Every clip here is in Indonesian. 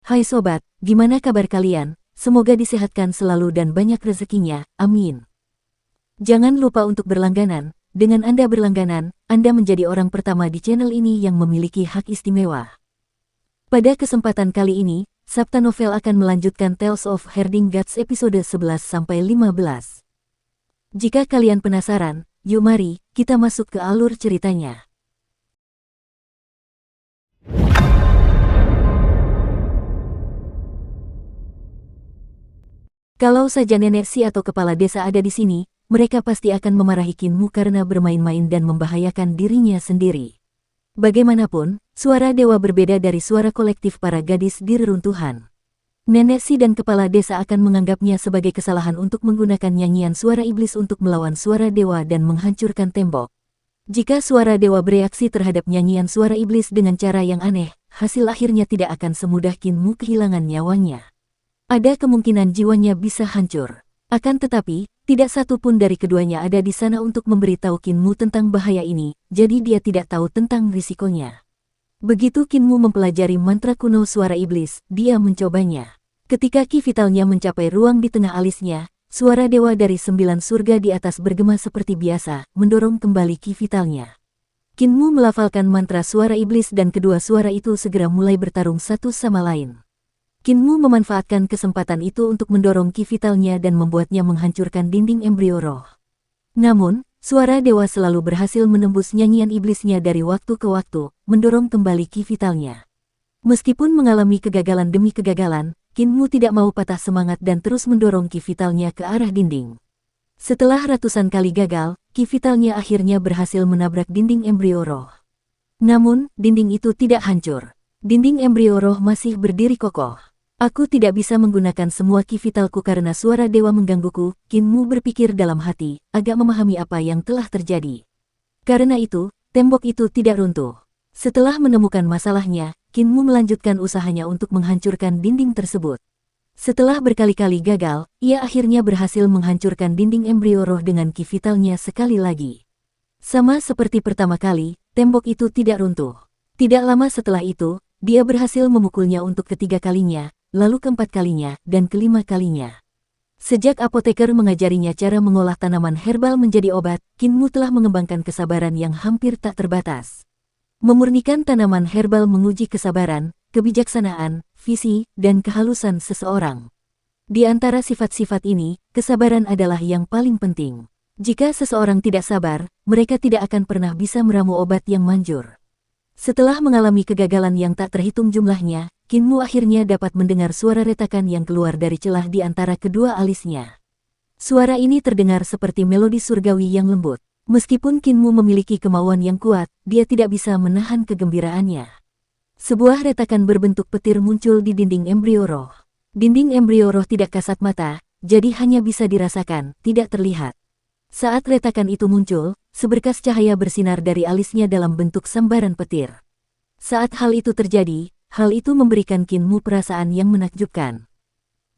Hai sobat, gimana kabar kalian? Semoga disehatkan selalu dan banyak rezekinya, amin. Jangan lupa untuk berlangganan. Dengan Anda berlangganan, Anda menjadi orang pertama di channel ini yang memiliki hak istimewa. Pada kesempatan kali ini, Sabta Novel akan melanjutkan Tales of Herding Gods episode 11-15. Jika kalian penasaran, yuk mari, kita masuk ke alur ceritanya. Kalau saja nenek si atau kepala desa ada di sini, mereka pasti akan memarahi Kinmu karena bermain-main dan membahayakan dirinya sendiri. Bagaimanapun, suara dewa berbeda dari suara kolektif para gadis di reruntuhan. Nenek si dan kepala desa akan menganggapnya sebagai kesalahan untuk menggunakan nyanyian suara iblis untuk melawan suara dewa dan menghancurkan tembok. Jika suara dewa bereaksi terhadap nyanyian suara iblis dengan cara yang aneh, hasil akhirnya tidak akan semudah Kinmu kehilangan nyawanya. Ada kemungkinan jiwanya bisa hancur. Akan tetapi, tidak satu pun dari keduanya ada di sana untuk memberitahu Kinmu tentang bahaya ini, jadi dia tidak tahu tentang risikonya. Begitu Kinmu mempelajari mantra kuno suara iblis, dia mencobanya. Ketika ki vitalnya mencapai ruang di tengah alisnya, suara dewa dari 9 surga di atas bergema seperti biasa, mendorong kembali ki vitalnya. Kinmu melafalkan mantra suara iblis dan kedua suara itu segera mulai bertarung satu sama lain. Kinmu memanfaatkan kesempatan itu untuk mendorong ki vitalnya dan membuatnya menghancurkan dinding embrio roh. Namun, suara dewa selalu berhasil menembus nyanyian iblisnya dari waktu ke waktu, mendorong kembali ki vitalnya. Meskipun mengalami kegagalan demi kegagalan, Kinmu tidak mau patah semangat dan terus mendorong ki vitalnya ke arah dinding. Setelah ratusan kali gagal, ki vitalnya akhirnya berhasil menabrak dinding embrio roh. Namun, dinding itu tidak hancur. Dinding embrio roh masih berdiri kokoh. Aku tidak bisa menggunakan semua ki vitalku karena suara dewa menggangguku, Kinmu berpikir dalam hati, agak memahami apa yang telah terjadi. Karena itu, tembok itu tidak runtuh. Setelah menemukan masalahnya, Kinmu melanjutkan usahanya untuk menghancurkan dinding tersebut. Setelah berkali-kali gagal, ia akhirnya berhasil menghancurkan dinding embrio roh dengan ki vitalnya sekali lagi. Sama seperti pertama kali, tembok itu tidak runtuh. Tidak lama setelah itu, dia berhasil memukulnya untuk ketiga kalinya, lalu keempat kalinya, dan kelima kalinya. Sejak apoteker mengajarinya cara mengolah tanaman herbal menjadi obat, Kinmu telah mengembangkan kesabaran yang hampir tak terbatas. Memurnikan tanaman herbal menguji kesabaran, kebijaksanaan, visi, dan kehalusan seseorang. Di antara sifat-sifat ini, kesabaran adalah yang paling penting. Jika seseorang tidak sabar, mereka tidak akan pernah bisa meramu obat yang manjur. Setelah mengalami kegagalan yang tak terhitung jumlahnya, Kinmu akhirnya dapat mendengar suara retakan yang keluar dari celah di antara kedua alisnya. Suara ini terdengar seperti melodi surgawi yang lembut. Meskipun Kinmu memiliki kemauan yang kuat, dia tidak bisa menahan kegembiraannya. Sebuah retakan berbentuk petir muncul di dinding embrio roh. Dinding embrio roh tidak kasat mata, jadi hanya bisa dirasakan, tidak terlihat. Saat retakan itu muncul, seberkas cahaya bersinar dari alisnya dalam bentuk sambaran petir. Saat hal itu terjadi, hal itu memberikan Kinmu perasaan yang menakjubkan.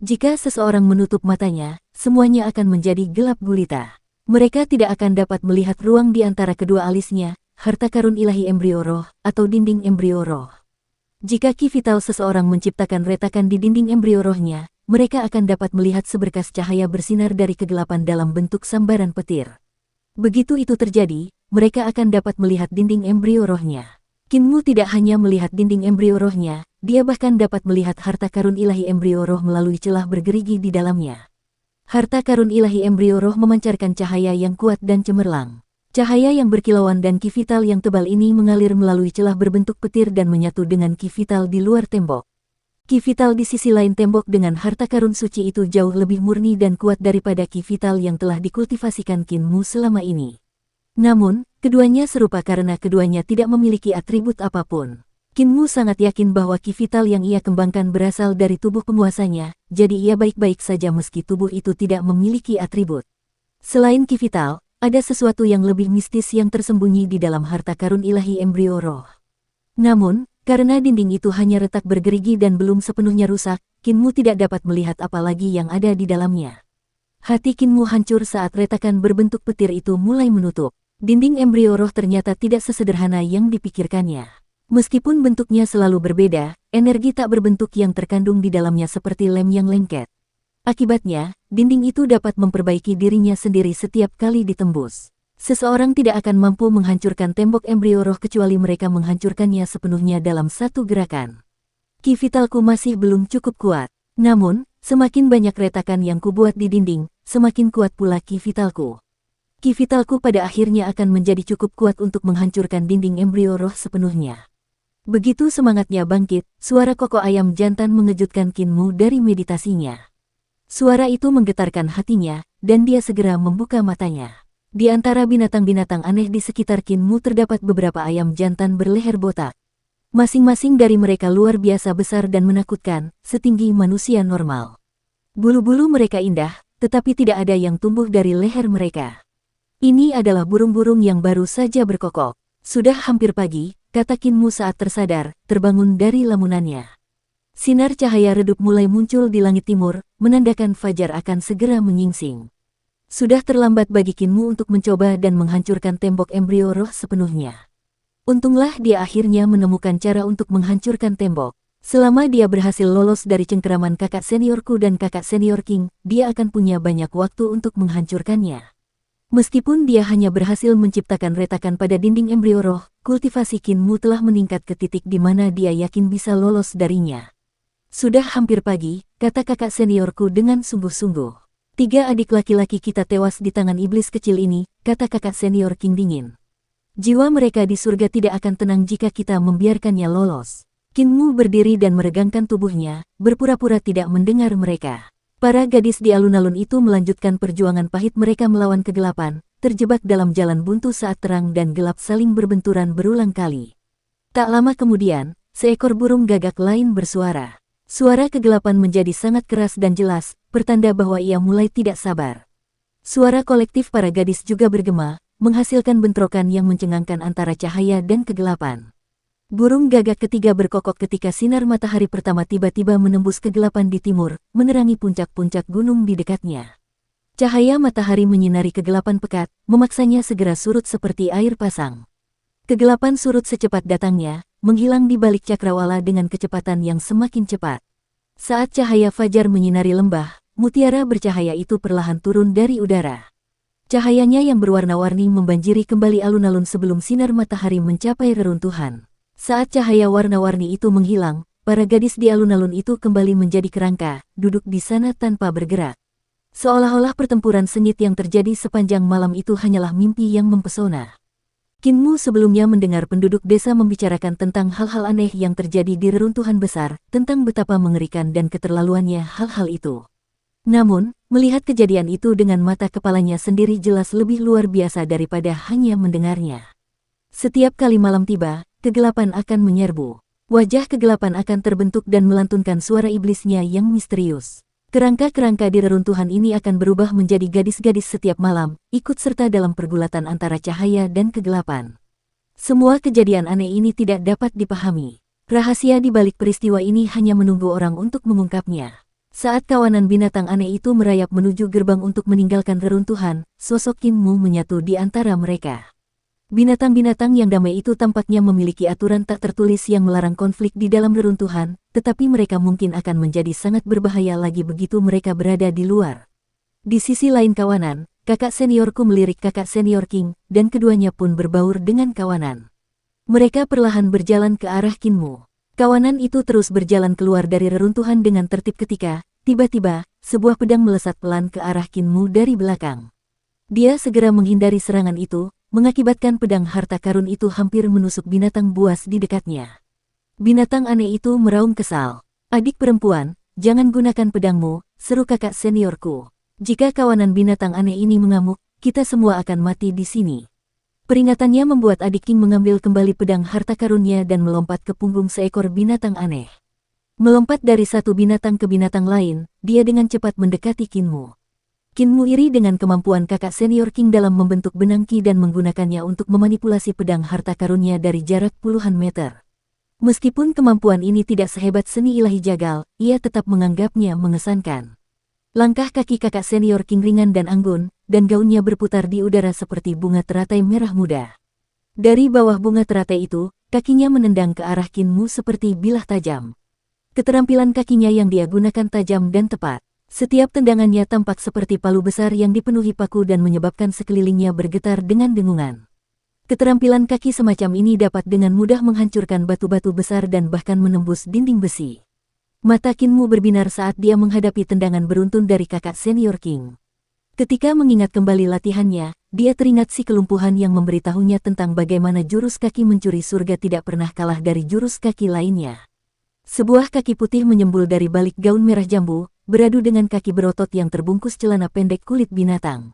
Jika seseorang menutup matanya, semuanya akan menjadi gelap gulita. Mereka tidak akan dapat melihat ruang di antara kedua alisnya, harta karun ilahi embrio roh, atau dinding embrio roh. Jika ki vital seseorang menciptakan retakan di dinding embrio rohnya, mereka akan dapat melihat seberkas cahaya bersinar dari kegelapan dalam bentuk sambaran petir. Begitu itu terjadi, mereka akan dapat melihat dinding embrio rohnya. Kinmu tidak hanya melihat dinding embrio rohnya, dia bahkan dapat melihat harta karun ilahi embrio roh melalui celah bergerigi di dalamnya. Harta karun ilahi embrio roh memancarkan cahaya yang kuat dan cemerlang. Cahaya yang berkilauan dan ki vital yang tebal ini mengalir melalui celah berbentuk petir dan menyatu dengan ki vital di luar tembok. Ki vital di sisi lain tembok dengan harta karun suci itu jauh lebih murni dan kuat daripada ki vital yang telah dikultivasikan Kinmu selama ini. Namun, keduanya serupa karena keduanya tidak memiliki atribut apapun. Kinmu sangat yakin bahwa ki vital yang ia kembangkan berasal dari tubuh penguasanya, jadi ia baik-baik saja meski tubuh itu tidak memiliki atribut. Selain ki vital, ada sesuatu yang lebih mistis yang tersembunyi di dalam harta karun ilahi embrio roh. Namun, karena dinding itu hanya retak bergerigi dan belum sepenuhnya rusak, Kinmu tidak dapat melihat apa lagi yang ada di dalamnya. Hati Kinmu hancur saat retakan berbentuk petir itu mulai menutup. Dinding embrio roh ternyata tidak sesederhana yang dipikirkannya. Meskipun bentuknya selalu berbeda, energi tak berbentuk yang terkandung di dalamnya seperti lem yang lengket. Akibatnya, dinding itu dapat memperbaiki dirinya sendiri setiap kali ditembus. Seseorang tidak akan mampu menghancurkan tembok embrio roh kecuali mereka menghancurkannya sepenuhnya dalam satu gerakan. Ki vitalku masih belum cukup kuat. Namun, semakin banyak retakan yang kubuat di dinding, semakin kuat pula ki vitalku. Ki vitalku pada akhirnya akan menjadi cukup kuat untuk menghancurkan dinding embrio roh sepenuhnya. Begitu semangatnya bangkit, suara kokok ayam jantan mengejutkan Kinmu dari meditasinya. Suara itu menggetarkan hatinya, dan dia segera membuka matanya. Di antara binatang-binatang aneh di sekitar Kinmu terdapat beberapa ayam jantan berleher botak. Masing-masing dari mereka luar biasa besar dan menakutkan, setinggi manusia normal. Bulu-bulu mereka indah, tetapi tidak ada yang tumbuh dari leher mereka. Ini adalah burung-burung yang baru saja berkokok. Sudah hampir pagi, kata Kinmu saat tersadar, terbangun dari lamunannya. Sinar cahaya redup mulai muncul di langit timur, menandakan fajar akan segera menyingsing. Sudah terlambat bagi Kinmu untuk mencoba dan menghancurkan tembok embrio roh sepenuhnya. Untunglah dia akhirnya menemukan cara untuk menghancurkan tembok. Selama dia berhasil lolos dari cengkeraman kakak seniorku dan kakak senior King, dia akan punya banyak waktu untuk menghancurkannya. Meskipun dia hanya berhasil menciptakan retakan pada dinding embrio roh, kultivasi Kinmu telah meningkat ke titik di mana dia yakin bisa lolos darinya. Sudah hampir pagi, kata kakak seniorku dengan sungguh-sungguh. 3 adik laki-laki kita tewas di tangan iblis kecil ini, kata kakak senior King dingin. Jiwa mereka di surga tidak akan tenang jika kita membiarkannya lolos. Kinmu berdiri dan meregangkan tubuhnya, berpura-pura tidak mendengar mereka. Para gadis di alun-alun itu melanjutkan perjuangan pahit mereka melawan kegelapan, terjebak dalam jalan buntu saat terang dan gelap saling berbenturan berulang kali. Tak lama kemudian, seekor burung gagak lain bersuara. Suara kegelapan menjadi sangat keras dan jelas, pertanda bahwa ia mulai tidak sabar. Suara kolektif para gadis juga bergema, menghasilkan bentrokan yang mencengangkan antara cahaya dan kegelapan. Burung gagak ketiga berkokok ketika sinar matahari pertama tiba-tiba menembus kegelapan di timur, menerangi puncak-puncak gunung di dekatnya. Cahaya matahari menyinari kegelapan pekat, memaksanya segera surut seperti air pasang. Kegelapan surut secepat datangnya, menghilang di balik cakrawala dengan kecepatan yang semakin cepat. Saat cahaya fajar menyinari lembah, mutiara bercahaya itu perlahan turun dari udara. Cahayanya yang berwarna-warni membanjiri kembali alun-alun sebelum sinar matahari mencapai reruntuhan. Saat cahaya warna-warni itu menghilang, para gadis di alun-alun itu kembali menjadi kerangka, duduk di sana tanpa bergerak. Seolah-olah pertempuran sengit yang terjadi sepanjang malam itu hanyalah mimpi yang mempesona. Kinmu sebelumnya mendengar penduduk desa membicarakan tentang hal-hal aneh yang terjadi di reruntuhan besar, tentang betapa mengerikan dan keterlaluannya hal-hal itu. Namun, melihat kejadian itu dengan mata kepalanya sendiri jelas lebih luar biasa daripada hanya mendengarnya. Setiap kali malam tiba, kegelapan akan menyerbu. Wajah kegelapan akan terbentuk dan melantunkan suara iblisnya yang misterius. Kerangka-kerangka di reruntuhan ini akan berubah menjadi gadis-gadis setiap malam, ikut serta dalam pergulatan antara cahaya dan kegelapan. Semua kejadian aneh ini tidak dapat dipahami. Rahasia di balik peristiwa ini hanya menunggu orang untuk mengungkapnya. Saat kawanan binatang aneh itu merayap menuju gerbang untuk meninggalkan reruntuhan, sosok Kinmu menyatu di antara mereka. Binatang-binatang yang damai itu tampaknya memiliki aturan tak tertulis yang melarang konflik di dalam reruntuhan, tetapi mereka mungkin akan menjadi sangat berbahaya lagi begitu mereka berada di luar. Di sisi lain kawanan, kakak seniorku melirik kakak senior King, dan keduanya pun berbaur dengan kawanan. Mereka perlahan berjalan ke arah Kinmu. Kawanan itu terus berjalan keluar dari reruntuhan dengan tertib ketika, tiba-tiba, sebuah pedang melesat pelan ke arah Kinmu dari belakang. Dia segera menghindari serangan itu, mengakibatkan pedang harta karun itu hampir menusuk binatang buas di dekatnya. Binatang aneh itu meraung kesal. Adik perempuan, jangan gunakan pedangmu, seru kakak seniorku. Jika kawanan binatang aneh ini mengamuk, kita semua akan mati di sini. Peringatannya membuat adik King mengambil kembali pedang harta karunnya dan melompat ke punggung seekor binatang aneh. Melompat dari satu binatang ke binatang lain, dia dengan cepat mendekati Kinmu. Kinmu iri dengan kemampuan kakak senior King dalam membentuk benang ki dan menggunakannya untuk memanipulasi pedang harta karunnya dari jarak puluhan meter. Meskipun kemampuan ini tidak sehebat seni ilahi jagal, ia tetap menganggapnya mengesankan. Langkah kaki kakak senior King ringan dan anggun, dan gaunnya berputar di udara seperti bunga teratai merah muda. Dari bawah bunga teratai itu, kakinya menendang ke arah Kinmu seperti bilah tajam. Keterampilan kakinya yang dia gunakan tajam dan tepat. Setiap tendangannya tampak seperti palu besar yang dipenuhi paku dan menyebabkan sekelilingnya bergetar dengan dengungan. Keterampilan kaki semacam ini dapat dengan mudah menghancurkan batu-batu besar dan bahkan menembus dinding besi. Mata Qin Mu berbinar saat dia menghadapi tendangan beruntun dari kakak senior King. Ketika mengingat kembali latihannya, dia teringat si kelumpuhan yang memberitahunya tentang bagaimana jurus kaki mencuri surga tidak pernah kalah dari jurus kaki lainnya. Sebuah kaki putih menyembul dari balik gaun merah jambu, beradu dengan kaki berotot yang terbungkus celana pendek kulit binatang.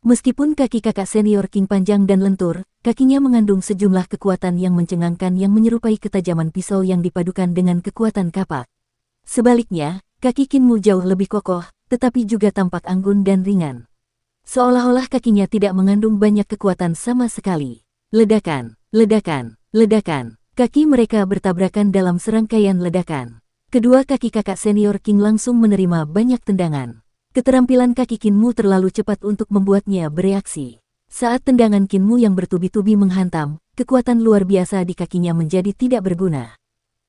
Meskipun kaki kakak senior King panjang dan lentur, kakinya mengandung sejumlah kekuatan yang mencengangkan yang menyerupai ketajaman pisau yang dipadukan dengan kekuatan kapak. Sebaliknya, kaki Qin Mu jauh lebih kokoh, tetapi juga tampak anggun dan ringan. Seolah-olah kakinya tidak mengandung banyak kekuatan sama sekali. Ledakan, ledakan, ledakan. Kaki mereka bertabrakan dalam serangkaian ledakan. Kedua kaki kakak senior King langsung menerima banyak tendangan. Keterampilan kaki Qin Mu terlalu cepat untuk membuatnya bereaksi. Saat tendangan Qin Mu yang bertubi-tubi menghantam, kekuatan luar biasa di kakinya menjadi tidak berguna.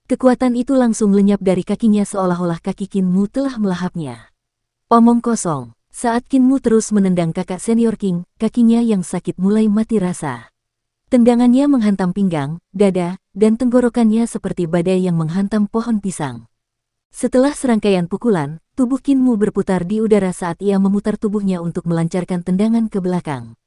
Kekuatan itu langsung lenyap dari kakinya seolah-olah kaki Qin Mu telah melahapnya. Omong kosong. Saat Qin Mu terus menendang kakak senior King, kakinya yang sakit mulai mati rasa. Tendangannya menghantam pinggang, dada, dan tenggorokannya seperti badai yang menghantam pohon pisang. Setelah serangkaian pukulan, tubuh Qin Mu berputar di udara saat ia memutar tubuhnya untuk melancarkan tendangan ke belakang.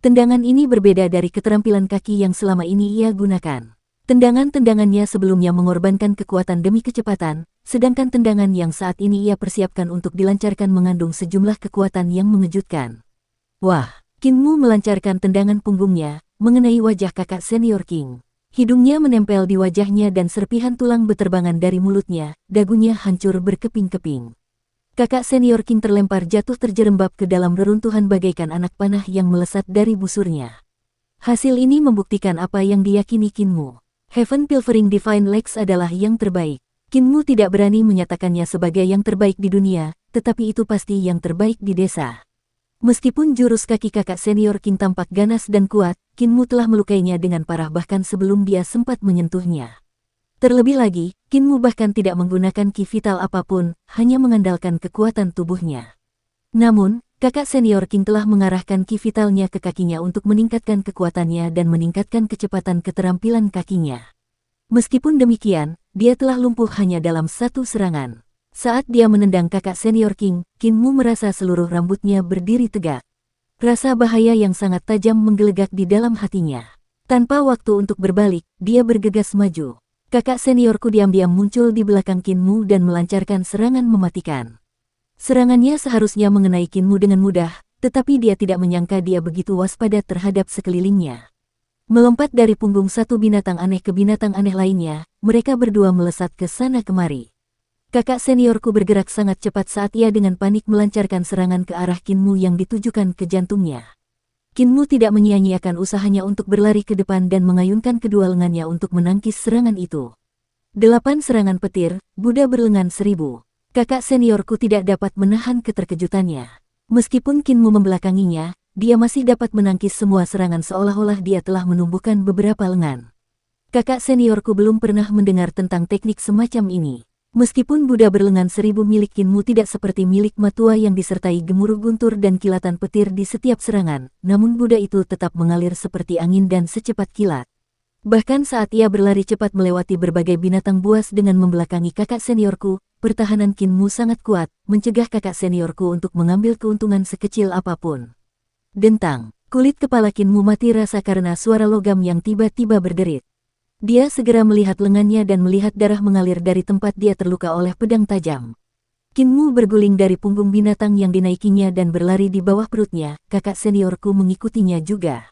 Tendangan ini berbeda dari keterampilan kaki yang selama ini ia gunakan. Tendangan-tendangannya sebelumnya mengorbankan kekuatan demi kecepatan, sedangkan tendangan yang saat ini ia persiapkan untuk dilancarkan mengandung sejumlah kekuatan yang mengejutkan. Wah, Qin Mu melancarkan tendangan punggungnya, mengenai wajah kakak senior King. Hidungnya menempel di wajahnya dan serpihan tulang beterbangan dari mulutnya, dagunya hancur berkeping-keping. Kakak senior King terlempar jatuh terjerembab ke dalam reruntuhan bagaikan anak panah yang melesat dari busurnya. Hasil ini membuktikan apa yang diyakini Qin Mu. Heaven Pilfering Divine Legs adalah yang terbaik. Qin Mu tidak berani menyatakannya sebagai yang terbaik di dunia, tetapi itu pasti yang terbaik di desa. Meskipun jurus kaki kakak senior King tampak ganas dan kuat, Qin Mu telah melukainya dengan parah bahkan sebelum dia sempat menyentuhnya. Terlebih lagi, Qin Mu bahkan tidak menggunakan ki vital apapun, hanya mengandalkan kekuatan tubuhnya. Namun, kakak senior King telah mengarahkan ki vitalnya ke kakinya untuk meningkatkan kekuatannya dan meningkatkan kecepatan keterampilan kakinya. Meskipun demikian, dia telah lumpuh hanya dalam satu serangan. Saat dia menendang kakak senior King, Qin Mu merasa seluruh rambutnya berdiri tegak. Rasa bahaya yang sangat tajam menggelegak di dalam hatinya. Tanpa waktu untuk berbalik, dia bergegas maju. Kakak seniorku diam-diam muncul di belakang Qin Mu dan melancarkan serangan mematikan. Serangannya seharusnya mengenai Qin Mu dengan mudah, tetapi dia tidak menyangka dia begitu waspada terhadap sekelilingnya. Melompat dari punggung satu binatang aneh ke binatang aneh lainnya, mereka berdua melesat ke sana kemari. Kakak seniorku bergerak sangat cepat saat ia dengan panik melancarkan serangan ke arah Qin Mu yang ditujukan ke jantungnya. Qin Mu tidak menyia-nyiakan usahanya untuk berlari ke depan dan mengayunkan kedua lengannya untuk menangkis serangan itu. 8 serangan petir, Buddha berlengan 1000. Kakak seniorku tidak dapat menahan keterkejutannya. Meskipun Qin Mu membelakanginya, dia masih dapat menangkis semua serangan seolah-olah dia telah menumbuhkan beberapa lengan. Kakak seniorku belum pernah mendengar tentang teknik semacam ini. Meskipun Buddha berlengan 1000 milik Qin Mu tidak seperti milik matua yang disertai gemuruh guntur dan kilatan petir di setiap serangan, namun Buddha itu tetap mengalir seperti angin dan secepat kilat. Bahkan saat ia berlari cepat melewati berbagai binatang buas dengan membelakangi kakak seniorku, pertahanan Qin Mu sangat kuat, mencegah kakak seniorku untuk mengambil keuntungan sekecil apapun. Dentang, kulit kepala Qin Mu mati rasa karena suara logam yang tiba-tiba berderit. Dia segera melihat lengannya dan melihat darah mengalir dari tempat dia terluka oleh pedang tajam. Qin Mu berguling dari punggung binatang yang dinaikinya dan berlari di bawah perutnya, kakak seniorku mengikutinya juga.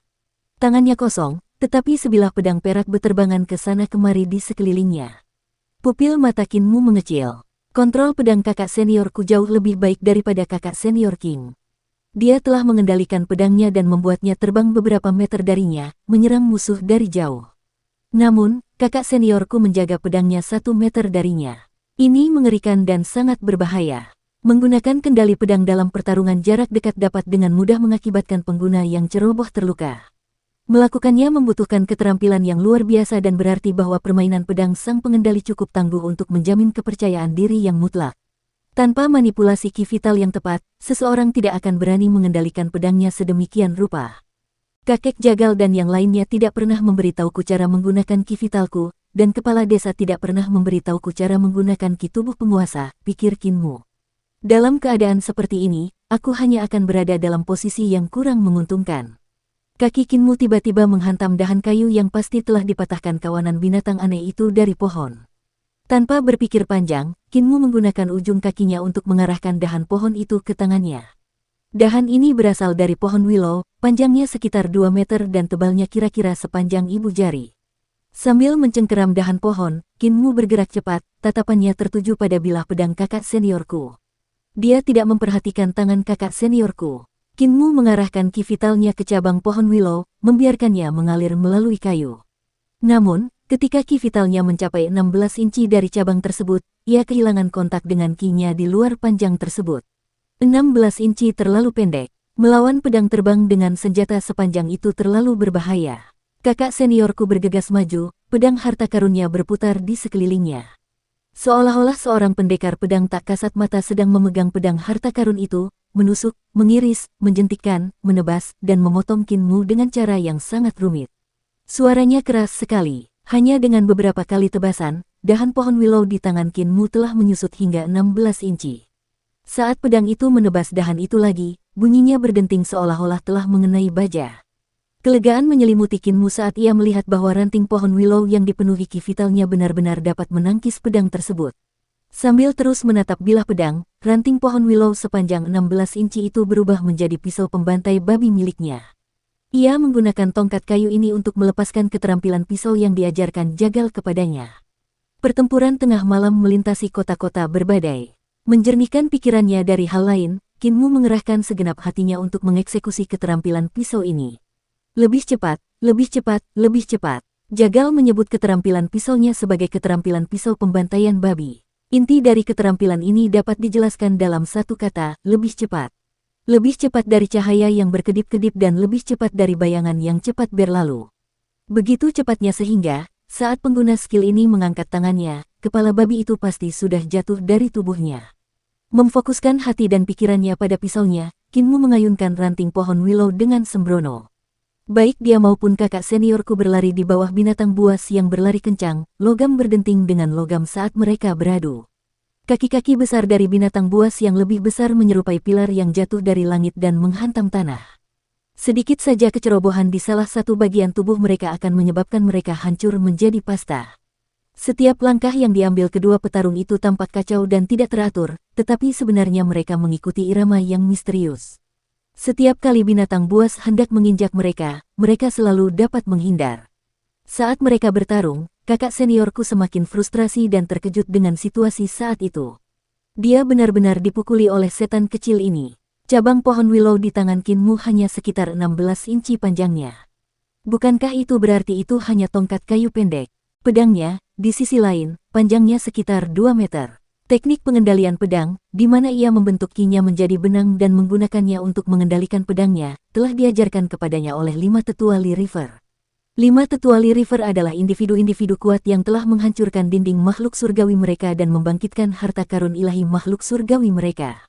Tangannya kosong, tetapi sebilah pedang perak beterbangan ke sana kemari di sekelilingnya. Pupil mata Qin Mu mengecil. Kontrol pedang kakak seniorku jauh lebih baik daripada kakak senior King. Dia telah mengendalikan pedangnya dan membuatnya terbang beberapa meter darinya, menyerang musuh dari jauh. Namun, kakak seniorku menjaga pedangnya 1 meter darinya. Ini mengerikan dan sangat berbahaya. Menggunakan kendali pedang dalam pertarungan jarak dekat dapat dengan mudah mengakibatkan pengguna yang ceroboh terluka. Melakukannya membutuhkan keterampilan yang luar biasa dan berarti bahwa permainan pedang sang pengendali cukup tangguh untuk menjamin kepercayaan diri yang mutlak. Tanpa manipulasi ki vital yang tepat, seseorang tidak akan berani mengendalikan pedangnya sedemikian rupa. Kakek Jagal dan yang lainnya tidak pernah memberitahuku cara menggunakan ki vitalku, dan kepala desa tidak pernah memberitahuku cara menggunakan ki tubuh penguasa, pikir Kinmu. Dalam keadaan seperti ini, aku hanya akan berada dalam posisi yang kurang menguntungkan. Kaki Kinmu tiba-tiba menghantam dahan kayu yang pasti telah dipatahkan kawanan binatang aneh itu dari pohon. Tanpa berpikir panjang, Kinmu menggunakan ujung kakinya untuk mengarahkan dahan pohon itu ke tangannya. Dahan ini berasal dari pohon willow, panjangnya sekitar 2 meter dan tebalnya kira-kira sepanjang ibu jari. Sambil mencengkeram dahan pohon, Kinmu bergerak cepat, tatapannya tertuju pada bilah pedang kakak seniorku. Dia tidak memperhatikan tangan kakak seniorku. Kinmu mengarahkan ki vitalnya ke cabang pohon willow, membiarkannya mengalir melalui kayu. Namun, ketika ki vitalnya mencapai 16 inci dari cabang tersebut, ia kehilangan kontak dengan ki-nya di luar panjang tersebut. 16 inci terlalu pendek. Melawan pedang terbang dengan senjata sepanjang itu terlalu berbahaya. Kakak seniorku bergegas maju, pedang harta karunnya berputar di sekelilingnya. Seolah-olah seorang pendekar pedang tak kasat mata sedang memegang pedang harta karun itu, menusuk, mengiris, menjentikkan, menebas, dan memotong Kinmu dengan cara yang sangat rumit. Suaranya keras sekali. Hanya dengan beberapa kali tebasan, dahan pohon willow di tangan Kinmu telah menyusut hingga 16 inci. Saat pedang itu menebas dahan itu lagi, bunyinya berdenting seolah-olah telah mengenai baja. Kelegaan menyelimuti Kinmu saat ia melihat bahwa ranting pohon willow yang dipenuhi ki vitalnya benar-benar dapat menangkis pedang tersebut. Sambil terus menatap bilah pedang, ranting pohon willow sepanjang 16 inci itu berubah menjadi pisau pembantai babi miliknya. Ia menggunakan tongkat kayu ini untuk melepaskan keterampilan pisau yang diajarkan Jagal kepadanya. Pertempuran tengah malam melintasi kota-kota berbadai. Menjernihkan pikirannya dari hal lain, Kinmu mengerahkan segenap hatinya untuk mengeksekusi keterampilan pisau ini. Lebih cepat, lebih cepat, lebih cepat. Jagal menyebut keterampilan pisaunya sebagai keterampilan pisau pembantaian babi. Inti dari keterampilan ini dapat dijelaskan dalam satu kata, lebih cepat. Lebih cepat dari cahaya yang berkedip-kedip dan lebih cepat dari bayangan yang cepat berlalu. Begitu cepatnya sehingga, saat pengguna skill ini mengangkat tangannya, kepala babi itu pasti sudah jatuh dari tubuhnya. Memfokuskan hati dan pikirannya pada pisaunya, Kinmu mengayunkan ranting pohon willow dengan sembrono. Baik dia maupun kakak seniorku berlari di bawah binatang buas yang berlari kencang, logam berdenting dengan logam saat mereka beradu. Kaki-kaki besar dari binatang buas yang lebih besar menyerupai pilar yang jatuh dari langit dan menghantam tanah. Sedikit saja kecerobohan di salah satu bagian tubuh mereka akan menyebabkan mereka hancur menjadi pasta. Setiap langkah yang diambil kedua petarung itu tampak kacau dan tidak teratur, tetapi sebenarnya mereka mengikuti irama yang misterius. Setiap kali binatang buas hendak menginjak mereka, mereka selalu dapat menghindar. Saat mereka bertarung, kakak seniorku semakin frustrasi dan terkejut dengan situasi saat itu. Dia benar-benar dipukuli oleh setan kecil ini. Cabang pohon willow di tangan Kinmu hanya sekitar 16 inci panjangnya. Bukankah itu berarti itu hanya tongkat kayu pendek? Pedangnya, di sisi lain, panjangnya sekitar 2 meter. Teknik pengendalian pedang, di mana ia membentuk ki-nya menjadi benang dan menggunakannya untuk mengendalikan pedangnya, telah diajarkan kepadanya oleh 5 tetua Lee River. 5 tetua Lee River adalah individu-individu kuat yang telah menghancurkan dinding makhluk surgawi mereka dan membangkitkan harta karun ilahi makhluk surgawi mereka.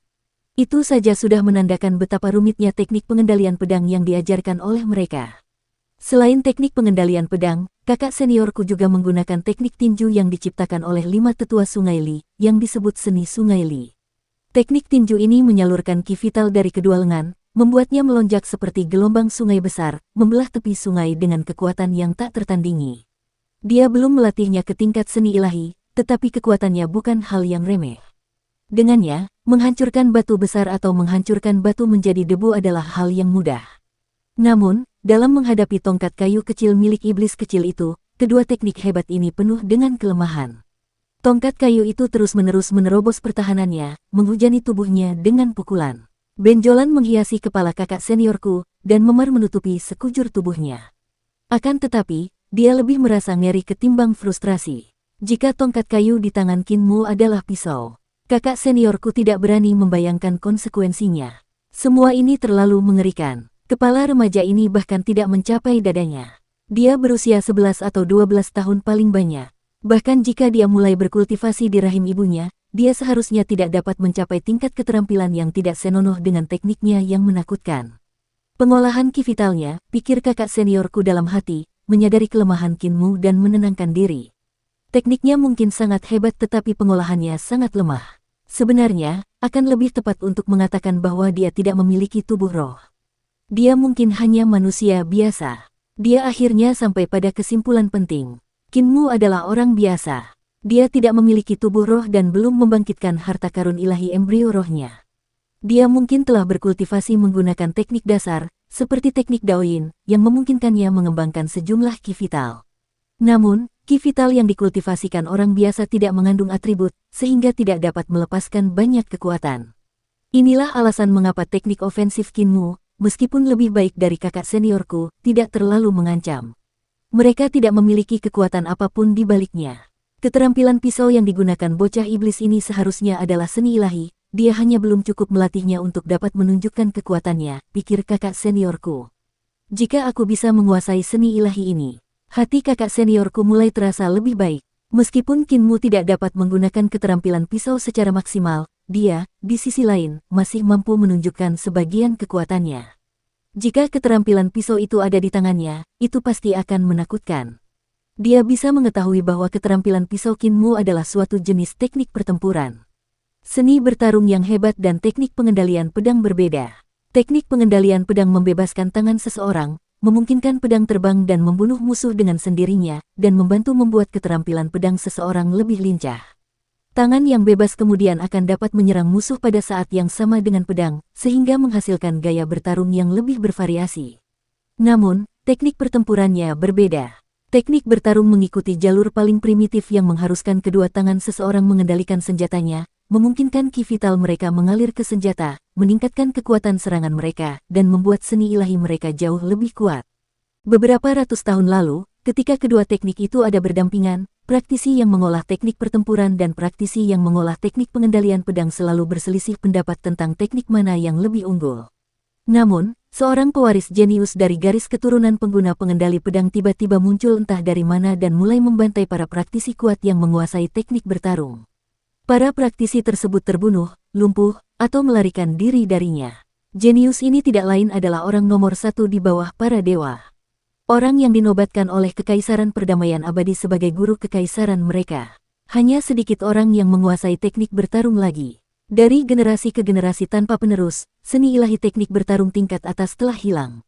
Itu saja sudah menandakan betapa rumitnya teknik pengendalian pedang yang diajarkan oleh mereka. Selain teknik pengendalian pedang, kakak seniorku juga menggunakan teknik tinju yang diciptakan oleh 5 tetua Sungai Li, yang disebut seni Sungai Li. Teknik tinju ini menyalurkan ki vital dari kedua lengan, membuatnya melonjak seperti gelombang sungai besar, membelah tepi sungai dengan kekuatan yang tak tertandingi. Dia belum melatihnya ke tingkat seni ilahi, tetapi kekuatannya bukan hal yang remeh. Dengannya, menghancurkan batu besar atau menghancurkan batu menjadi debu adalah hal yang mudah. Namun, dalam menghadapi tongkat kayu kecil milik iblis kecil itu, kedua teknik hebat ini penuh dengan kelemahan. Tongkat kayu itu terus-menerus menerobos pertahanannya, menghujani tubuhnya dengan pukulan. Benjolan menghiasi kepala kakak seniorku, dan memar menutupi sekujur tubuhnya. Akan tetapi, dia lebih merasa ngeri ketimbang frustrasi. Jika tongkat kayu di tangan Kinmu adalah pisau, kakak seniorku tidak berani membayangkan konsekuensinya. Semua ini terlalu mengerikan. Kepala remaja ini bahkan tidak mencapai dadanya. Dia berusia 11 atau 12 tahun paling banyak. Bahkan jika dia mulai berkultivasi di rahim ibunya, dia seharusnya tidak dapat mencapai tingkat keterampilan yang tidak senonoh dengan tekniknya yang menakutkan. Pengolahan ki vitalnya, pikir kakak seniorku dalam hati, menyadari kelemahan Kinmu dan menenangkan diri. Tekniknya mungkin sangat hebat tetapi pengolahannya sangat lemah. Sebenarnya, akan lebih tepat untuk mengatakan bahwa dia tidak memiliki tubuh roh. Dia mungkin hanya manusia biasa. Dia akhirnya sampai pada kesimpulan penting. Kinmu adalah orang biasa. Dia tidak memiliki tubuh roh dan belum membangkitkan harta karun ilahi embrio rohnya. Dia mungkin telah berkultivasi menggunakan teknik dasar, seperti teknik Daoyin, yang memungkinkannya mengembangkan sejumlah ki vital. Namun, ki vital yang dikultivasikan orang biasa tidak mengandung atribut, sehingga tidak dapat melepaskan banyak kekuatan. Inilah alasan mengapa teknik ofensif Kinmu, meskipun lebih baik dari kakak seniorku, tidak terlalu mengancam. Mereka tidak memiliki kekuatan apapun di baliknya. Keterampilan pisau yang digunakan bocah iblis ini seharusnya adalah seni ilahi, dia hanya belum cukup melatihnya untuk dapat menunjukkan kekuatannya, pikir kakak seniorku. Jika aku bisa menguasai seni ilahi ini, hati kakak seniorku mulai terasa lebih baik. Meskipun Kinmu tidak dapat menggunakan keterampilan pisau secara maksimal, dia, di sisi lain, masih mampu menunjukkan sebagian kekuatannya. Jika keterampilan pisau itu ada di tangannya, itu pasti akan menakutkan. Dia bisa mengetahui bahwa keterampilan pisau Kinmu adalah suatu jenis teknik pertempuran. Seni bertarung yang hebat dan teknik pengendalian pedang berbeda. Teknik pengendalian pedang membebaskan tangan seseorang, memungkinkan pedang terbang dan membunuh musuh dengan sendirinya, dan membantu membuat keterampilan pedang seseorang lebih lincah. Tangan yang bebas kemudian akan dapat menyerang musuh pada saat yang sama dengan pedang, sehingga menghasilkan gaya bertarung yang lebih bervariasi. Namun, teknik pertempurannya berbeda. Teknik bertarung mengikuti jalur paling primitif yang mengharuskan kedua tangan seseorang mengendalikan senjatanya, memungkinkan ki vital mereka mengalir ke senjata, meningkatkan kekuatan serangan mereka, dan membuat seni ilahi mereka jauh lebih kuat. Beberapa ratus tahun lalu, ketika kedua teknik itu ada berdampingan, praktisi yang mengolah teknik pertempuran dan praktisi yang mengolah teknik pengendalian pedang selalu berselisih pendapat tentang teknik mana yang lebih unggul. Namun, seorang pewaris jenius dari garis keturunan pengguna pengendali pedang tiba-tiba muncul entah dari mana dan mulai membantai para praktisi kuat yang menguasai teknik bertarung. Para praktisi tersebut terbunuh, lumpuh, atau melarikan diri darinya. Jenius ini tidak lain adalah orang nomor satu di bawah para dewa. Orang yang dinobatkan oleh Kekaisaran Perdamaian Abadi sebagai guru kekaisaran mereka. Hanya sedikit orang yang menguasai teknik bertarung lagi. Dari generasi ke generasi tanpa penerus, seni ilahi teknik bertarung tingkat atas telah hilang.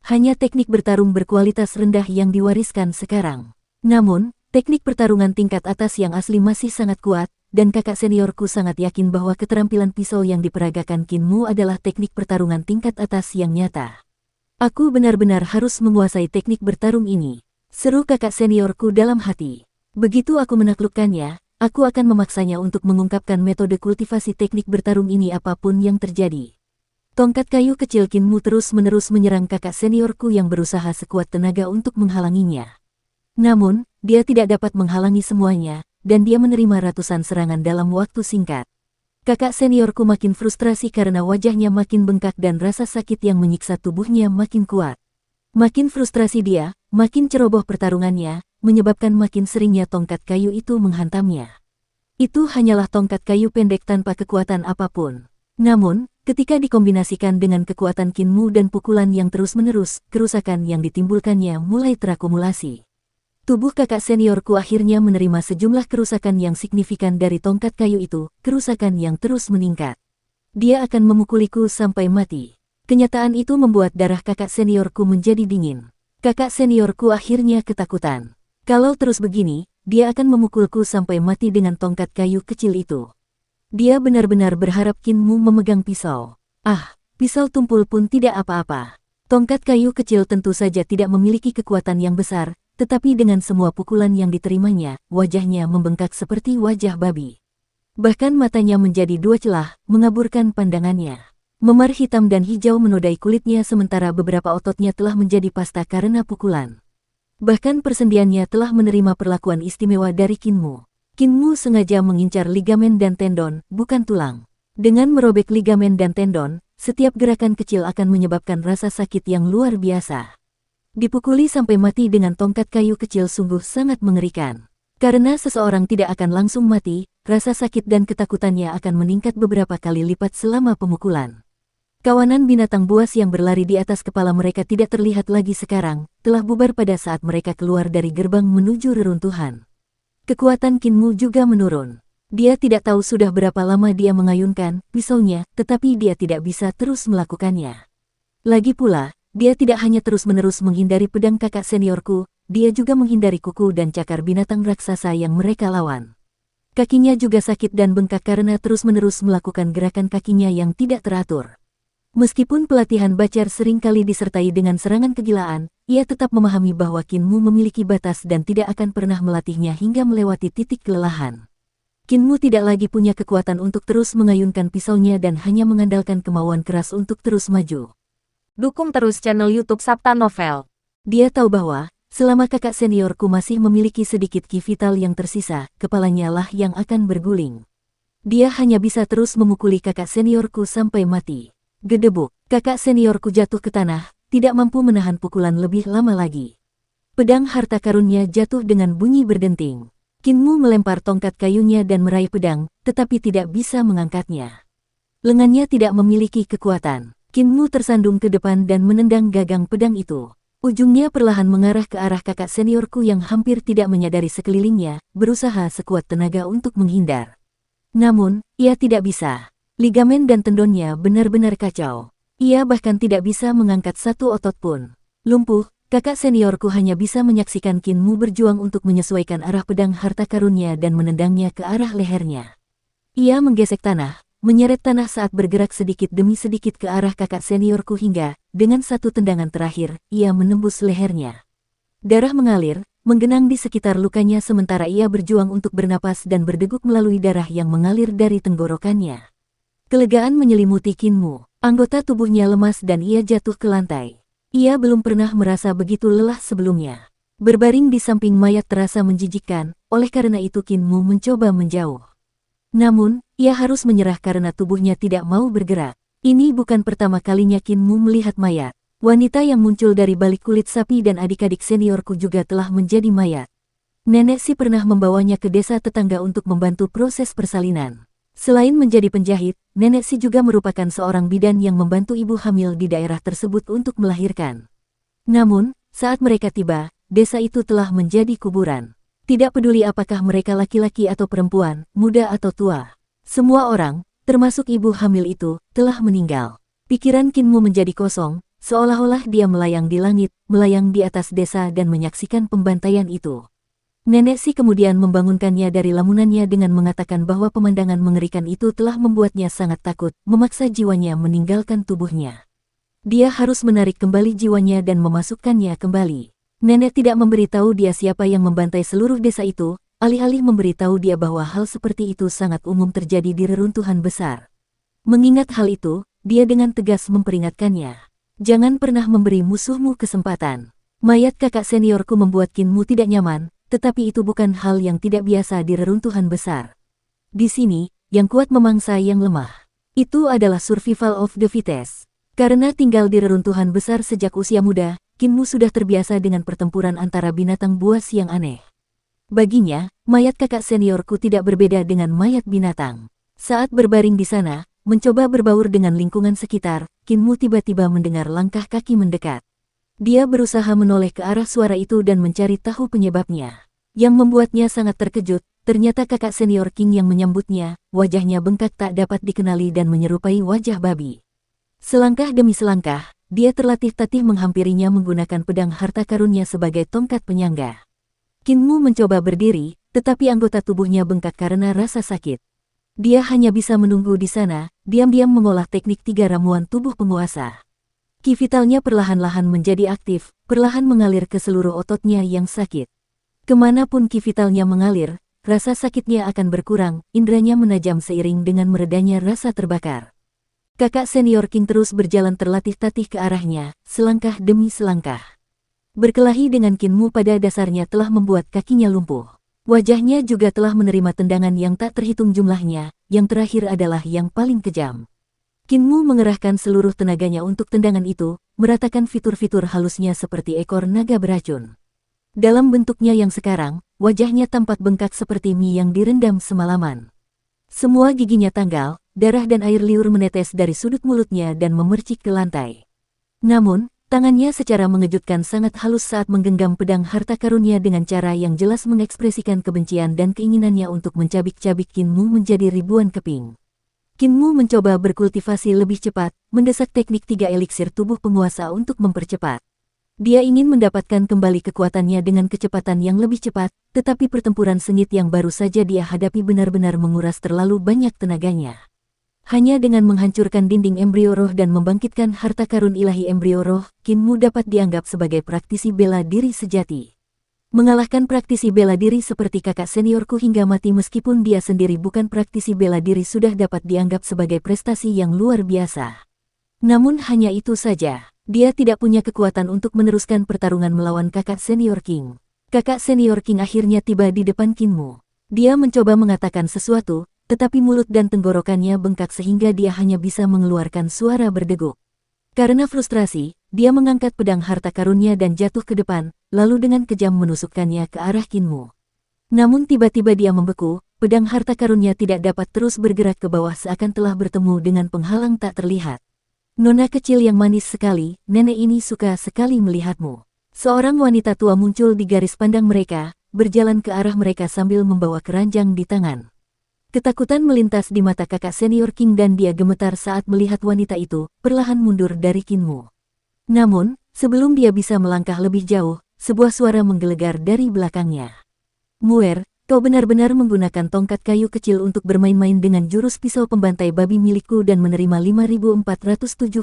Hanya teknik bertarung berkualitas rendah yang diwariskan sekarang. Namun, teknik pertarungan tingkat atas yang asli masih sangat kuat, dan kakak seniorku sangat yakin bahwa keterampilan pisau yang diperagakan Kinmu adalah teknik pertarungan tingkat atas yang nyata. Aku benar-benar harus menguasai teknik bertarung ini, seru kakak seniorku dalam hati. Begitu aku menaklukkannya, aku akan memaksanya untuk mengungkapkan metode kultivasi teknik bertarung ini apapun yang terjadi. Tongkat kayu kecil Kinmu terus-menerus menyerang kakak seniorku yang berusaha sekuat tenaga untuk menghalanginya. Namun, dia tidak dapat menghalangi semuanya, dan dia menerima ratusan serangan dalam waktu singkat. Kakak seniorku makin frustrasi karena wajahnya makin bengkak dan rasa sakit yang menyiksa tubuhnya makin kuat. Makin frustrasi dia, makin ceroboh pertarungannya, menyebabkan makin seringnya tongkat kayu itu menghantamnya. Itu hanyalah tongkat kayu pendek tanpa kekuatan apapun. Namun, ketika dikombinasikan dengan kekuatan Kinmu dan pukulan yang terus-menerus, kerusakan yang ditimbulkannya mulai terakumulasi. Tubuh kakak seniorku akhirnya menerima sejumlah kerusakan yang signifikan dari tongkat kayu itu, kerusakan yang terus meningkat. Dia akan memukuliku sampai mati. Kenyataan itu membuat darah kakak seniorku menjadi dingin. Kakak seniorku akhirnya ketakutan. Kalau terus begini, dia akan memukulku sampai mati dengan tongkat kayu kecil itu. Dia benar-benar berharap Kinmu memegang pisau. Ah, pisau tumpul pun tidak apa-apa. Tongkat kayu kecil tentu saja tidak memiliki kekuatan yang besar, tetapi dengan semua pukulan yang diterimanya, wajahnya membengkak seperti wajah babi. Bahkan matanya menjadi dua celah, mengaburkan pandangannya. Memar hitam dan hijau menodai kulitnya sementara beberapa ototnya telah menjadi pasta karena pukulan. Bahkan persendiannya telah menerima perlakuan istimewa dari Kinmu. Kinmu sengaja mengincar ligamen dan tendon, bukan tulang. Dengan merobek ligamen dan tendon, setiap gerakan kecil akan menyebabkan rasa sakit yang luar biasa. Dipukuli sampai mati dengan tongkat kayu kecil sungguh sangat mengerikan. Karena seseorang tidak akan langsung mati, rasa sakit dan ketakutannya akan meningkat beberapa kali lipat selama pemukulan. Kawanan binatang buas yang berlari di atas kepala mereka tidak terlihat lagi sekarang, telah bubar pada saat mereka keluar dari gerbang menuju reruntuhan. Kekuatan Kinmu juga menurun. Dia tidak tahu sudah berapa lama dia mengayunkan pisaunya, tetapi dia tidak bisa terus melakukannya. Lagi pula, dia tidak hanya terus-menerus menghindari pedang kakak seniorku, dia juga menghindari kuku dan cakar binatang raksasa yang mereka lawan. Kakinya juga sakit dan bengkak karena terus-menerus melakukan gerakan kakinya yang tidak teratur. Meskipun pelatihan Bacar sering kali disertai dengan serangan kegilaan, ia tetap memahami bahwa Kinmu memiliki batas dan tidak akan pernah melatihnya hingga melewati titik kelelahan. Kinmu tidak lagi punya kekuatan untuk terus mengayunkan pisaunya dan hanya mengandalkan kemauan keras untuk terus maju. Dukung terus channel YouTube Sabta Novel. Dia tahu bahwa, selama kakak seniorku masih memiliki sedikit ki vital yang tersisa, kepalanya lah yang akan berguling. Dia hanya bisa terus memukuli kakak seniorku sampai mati. Gedebuk, kakak seniorku jatuh ke tanah, tidak mampu menahan pukulan lebih lama lagi. Pedang harta karunnya jatuh dengan bunyi berdenting. Kinmu melempar tongkat kayunya dan meraih pedang, tetapi tidak bisa mengangkatnya. Lengannya tidak memiliki kekuatan. Kinmu tersandung ke depan dan menendang gagang pedang itu. Ujungnya perlahan mengarah ke arah kakak seniorku yang hampir tidak menyadari sekelilingnya, berusaha sekuat tenaga untuk menghindar. Namun, ia tidak bisa. Ligamen dan tendonnya benar-benar kacau. Ia bahkan tidak bisa mengangkat satu otot pun. Lumpuh, kakak seniorku hanya bisa menyaksikan Kinmu berjuang untuk menyesuaikan arah pedang harta karunnya dan menendangnya ke arah lehernya. Ia menggesek tanah, menyeret tanah saat bergerak sedikit demi sedikit ke arah kakak seniorku hingga, dengan satu tendangan terakhir, ia menembus lehernya. Darah mengalir, menggenang di sekitar lukanya sementara ia berjuang untuk bernapas dan berdeguk melalui darah yang mengalir dari tenggorokannya. Kelegaan menyelimuti Kinmu. Anggota tubuhnya lemas dan ia jatuh ke lantai. Ia belum pernah merasa begitu lelah sebelumnya. Berbaring di samping mayat terasa menjijikkan, oleh karena itu Kinmu mencoba menjauh. Namun, ia harus menyerah karena tubuhnya tidak mau bergerak. Ini bukan pertama kalinya Kinmu melihat mayat. Wanita yang muncul dari balik kulit sapi dan adik-adik seniorku juga telah menjadi mayat. Nenek Si pernah membawanya ke desa tetangga untuk membantu proses persalinan. Selain menjadi penjahit, Nenek Si juga merupakan seorang bidan yang membantu ibu hamil di daerah tersebut untuk melahirkan. Namun, saat mereka tiba, desa itu telah menjadi kuburan. Tidak peduli apakah mereka laki-laki atau perempuan, muda atau tua. Semua orang, termasuk ibu hamil itu, telah meninggal. Pikiran Kinmu menjadi kosong, seolah-olah dia melayang di langit, melayang di atas desa dan menyaksikan pembantaian itu. Nenek Si kemudian membangunkannya dari lamunannya dengan mengatakan bahwa pemandangan mengerikan itu telah membuatnya sangat takut, memaksa jiwanya meninggalkan tubuhnya. Dia harus menarik kembali jiwanya dan memasukkannya kembali. Nenek tidak memberitahu dia siapa yang membantai seluruh desa itu, alih-alih memberitahu dia bahwa hal seperti itu sangat umum terjadi di reruntuhan besar. Mengingat hal itu, dia dengan tegas memperingatkannya. Jangan pernah memberi musuhmu kesempatan. Mayat kakak seniorku membuat Kinmu tidak nyaman, tetapi itu bukan hal yang tidak biasa di reruntuhan besar. Di sini, yang kuat memangsa yang lemah. Itu adalah survival of the fittest. Karena tinggal di reruntuhan besar sejak usia muda, Kinmu sudah terbiasa dengan pertempuran antara binatang buas yang aneh. Baginya, mayat kakak seniorku tidak berbeda dengan mayat binatang. Saat berbaring di sana, mencoba berbaur dengan lingkungan sekitar, Kinmu tiba-tiba mendengar langkah kaki mendekat. Dia berusaha menoleh ke arah suara itu dan mencari tahu penyebabnya. Yang membuatnya sangat terkejut, ternyata kakak senior King yang menyambutnya, wajahnya bengkak tak dapat dikenali dan menyerupai wajah babi. Selangkah demi selangkah, dia terlatih-tatih menghampirinya menggunakan pedang harta karunnya sebagai tongkat penyangga. Kinmu mencoba berdiri, tetapi anggota tubuhnya bengkak karena rasa sakit. Dia hanya bisa menunggu di sana, diam-diam mengolah teknik 3 ramuan tubuh penguasa. Ki vitalnya perlahan-lahan menjadi aktif, perlahan mengalir ke seluruh ototnya yang sakit. Kemanapun ki vitalnya mengalir, rasa sakitnya akan berkurang, indranya menajam seiring dengan meredanya rasa terbakar. Kakak senior King terus berjalan terlatih-tatih ke arahnya, selangkah demi selangkah. Berkelahi dengan Kinmu pada dasarnya telah membuat kakinya lumpuh. Wajahnya juga telah menerima tendangan yang tak terhitung jumlahnya, yang terakhir adalah yang paling kejam. Kinmu mengerahkan seluruh tenaganya untuk tendangan itu, meratakan fitur-fitur halusnya seperti ekor naga beracun. Dalam bentuknya yang sekarang, wajahnya tampak bengkak seperti mie yang direndam semalaman. Semua giginya tanggal, darah dan air liur menetes dari sudut mulutnya dan memercik ke lantai. Namun, tangannya secara mengejutkan sangat halus saat menggenggam pedang harta karunnya dengan cara yang jelas mengekspresikan kebencian dan keinginannya untuk mencabik-cabik Kinmu menjadi ribuan keping. Kinmu mencoba berkultivasi lebih cepat, mendesak teknik 3 eliksir tubuh penguasa untuk mempercepat. Dia ingin mendapatkan kembali kekuatannya dengan kecepatan yang lebih cepat, tetapi pertempuran sengit yang baru saja dia hadapi benar-benar menguras terlalu banyak tenaganya. Hanya dengan menghancurkan dinding embrio roh dan membangkitkan harta karun ilahi embrio roh, Kinmu dapat dianggap sebagai praktisi bela diri sejati. Mengalahkan praktisi bela diri seperti kakak seniorku hingga mati meskipun dia sendiri bukan praktisi bela diri sudah dapat dianggap sebagai prestasi yang luar biasa. Namun hanya itu saja. Dia tidak punya kekuatan untuk meneruskan pertarungan melawan kakak senior King. Kakak senior King akhirnya tiba di depan Kinmu. Dia mencoba mengatakan sesuatu, tetapi mulut dan tenggorokannya bengkak sehingga dia hanya bisa mengeluarkan suara berdeguk. Karena frustrasi, dia mengangkat pedang harta karunnya dan jatuh ke depan, lalu dengan kejam menusukkannya ke arah Kinmu. Namun tiba-tiba dia membeku, pedang harta karunnya tidak dapat terus bergerak ke bawah seakan telah bertemu dengan penghalang tak terlihat. Nona kecil yang manis sekali, nenek ini suka sekali melihatmu. Seorang wanita tua muncul di garis pandang mereka, berjalan ke arah mereka sambil membawa keranjang di tangan. Ketakutan melintas di mata kakak senior King dan dia gemetar saat melihat wanita itu, perlahan mundur dari Kinmu. Namun, sebelum dia bisa melangkah lebih jauh, sebuah suara menggelegar dari belakangnya. Muer, kau benar-benar menggunakan tongkat kayu kecil untuk bermain-main dengan jurus pisau pembantai babi milikku dan menerima 5476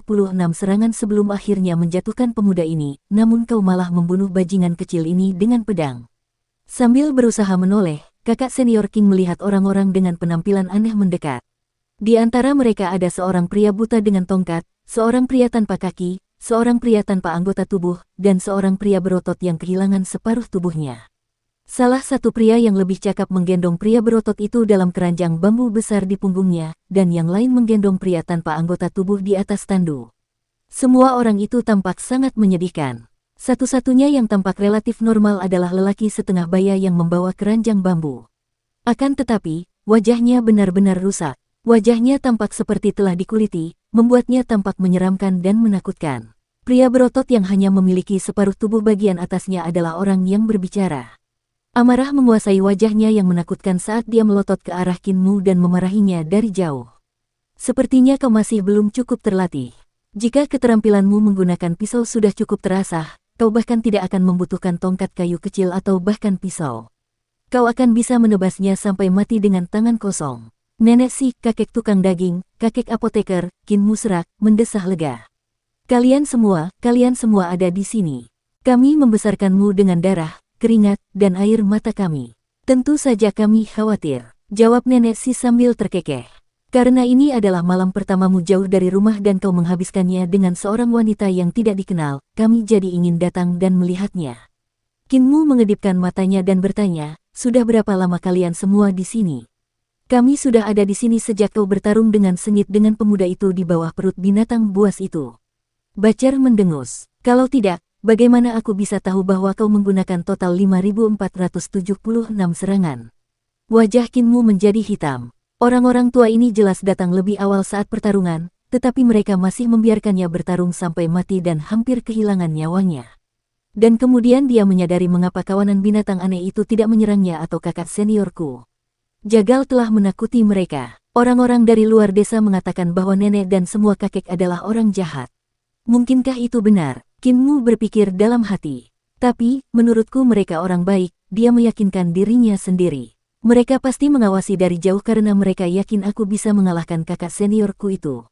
serangan sebelum akhirnya menjatuhkan pemuda ini, namun kau malah membunuh bajingan kecil ini dengan pedang. Sambil berusaha menoleh, kakak senior King melihat orang-orang dengan penampilan aneh mendekat. Di antara mereka ada seorang pria buta dengan tongkat, seorang pria tanpa kaki, seorang pria tanpa anggota tubuh, dan seorang pria berotot yang kehilangan separuh tubuhnya. Salah satu pria yang lebih cakap menggendong pria berotot itu dalam keranjang bambu besar di punggungnya, dan yang lain menggendong pria tanpa anggota tubuh di atas tandu. Semua orang itu tampak sangat menyedihkan. Satu-satunya yang tampak relatif normal adalah lelaki setengah baya yang membawa keranjang bambu. Akan tetapi, wajahnya benar-benar rusak. Wajahnya tampak seperti telah dikuliti, membuatnya tampak menyeramkan dan menakutkan. Pria berotot yang hanya memiliki separuh tubuh bagian atasnya adalah orang yang berbicara. Amarah menguasai wajahnya yang menakutkan saat dia melotot ke arah Kinmu dan memarahinya dari jauh. Sepertinya kau masih belum cukup terlatih. Jika keterampilanmu menggunakan pisau sudah cukup terasah, kau bahkan tidak akan membutuhkan tongkat kayu kecil atau bahkan pisau. Kau akan bisa menebasnya sampai mati dengan tangan kosong. Nenek si kakek tukang daging, kakek apoteker, Kinmu serak, mendesah lega. Kalian semua ada di sini. Kami membesarkanmu dengan darah, keringat, dan air mata kami. Tentu saja kami khawatir, jawab nenek si sambil terkekeh. Karena ini adalah malam pertamamu jauh dari rumah dan kau menghabiskannya dengan seorang wanita yang tidak dikenal, kami jadi ingin datang dan melihatnya. Kinmu mengedipkan matanya dan bertanya, sudah berapa lama kalian semua di sini? Kami sudah ada di sini sejak kau bertarung dengan sengit dengan pemuda itu di bawah perut binatang buas itu. Bacar mendengus, kalau tidak, bagaimana aku bisa tahu bahwa kau menggunakan total 5476 serangan? Wajah Kinmu menjadi hitam. Orang-orang tua ini jelas datang lebih awal saat pertarungan, tetapi mereka masih membiarkannya bertarung sampai mati dan hampir kehilangan nyawanya. Dan kemudian dia menyadari mengapa kawanan binatang aneh itu tidak menyerangnya atau kakak seniorku. Jagal telah menakuti mereka. Orang-orang dari luar desa mengatakan bahwa nenek dan semua kakek adalah orang jahat. Mungkinkah itu benar? Kinmu berpikir dalam hati. Tapi, menurutku mereka orang baik, dia meyakinkan dirinya sendiri. Mereka pasti mengawasi dari jauh karena mereka yakin aku bisa mengalahkan kakak seniorku itu.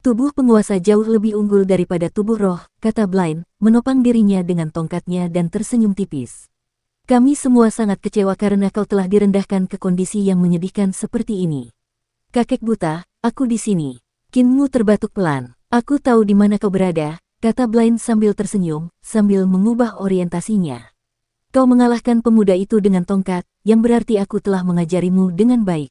Tubuh penguasa jauh lebih unggul daripada tubuh roh, kata Blind, menopang dirinya dengan tongkatnya dan tersenyum tipis. Kami semua sangat kecewa karena kau telah direndahkan ke kondisi yang menyedihkan seperti ini. Kakek buta, aku di sini. Kinmu terbatuk pelan. Aku tahu di mana kau berada, kata Blind sambil tersenyum, sambil mengubah orientasinya. Kau mengalahkan pemuda itu dengan tongkat, yang berarti aku telah mengajarimu dengan baik.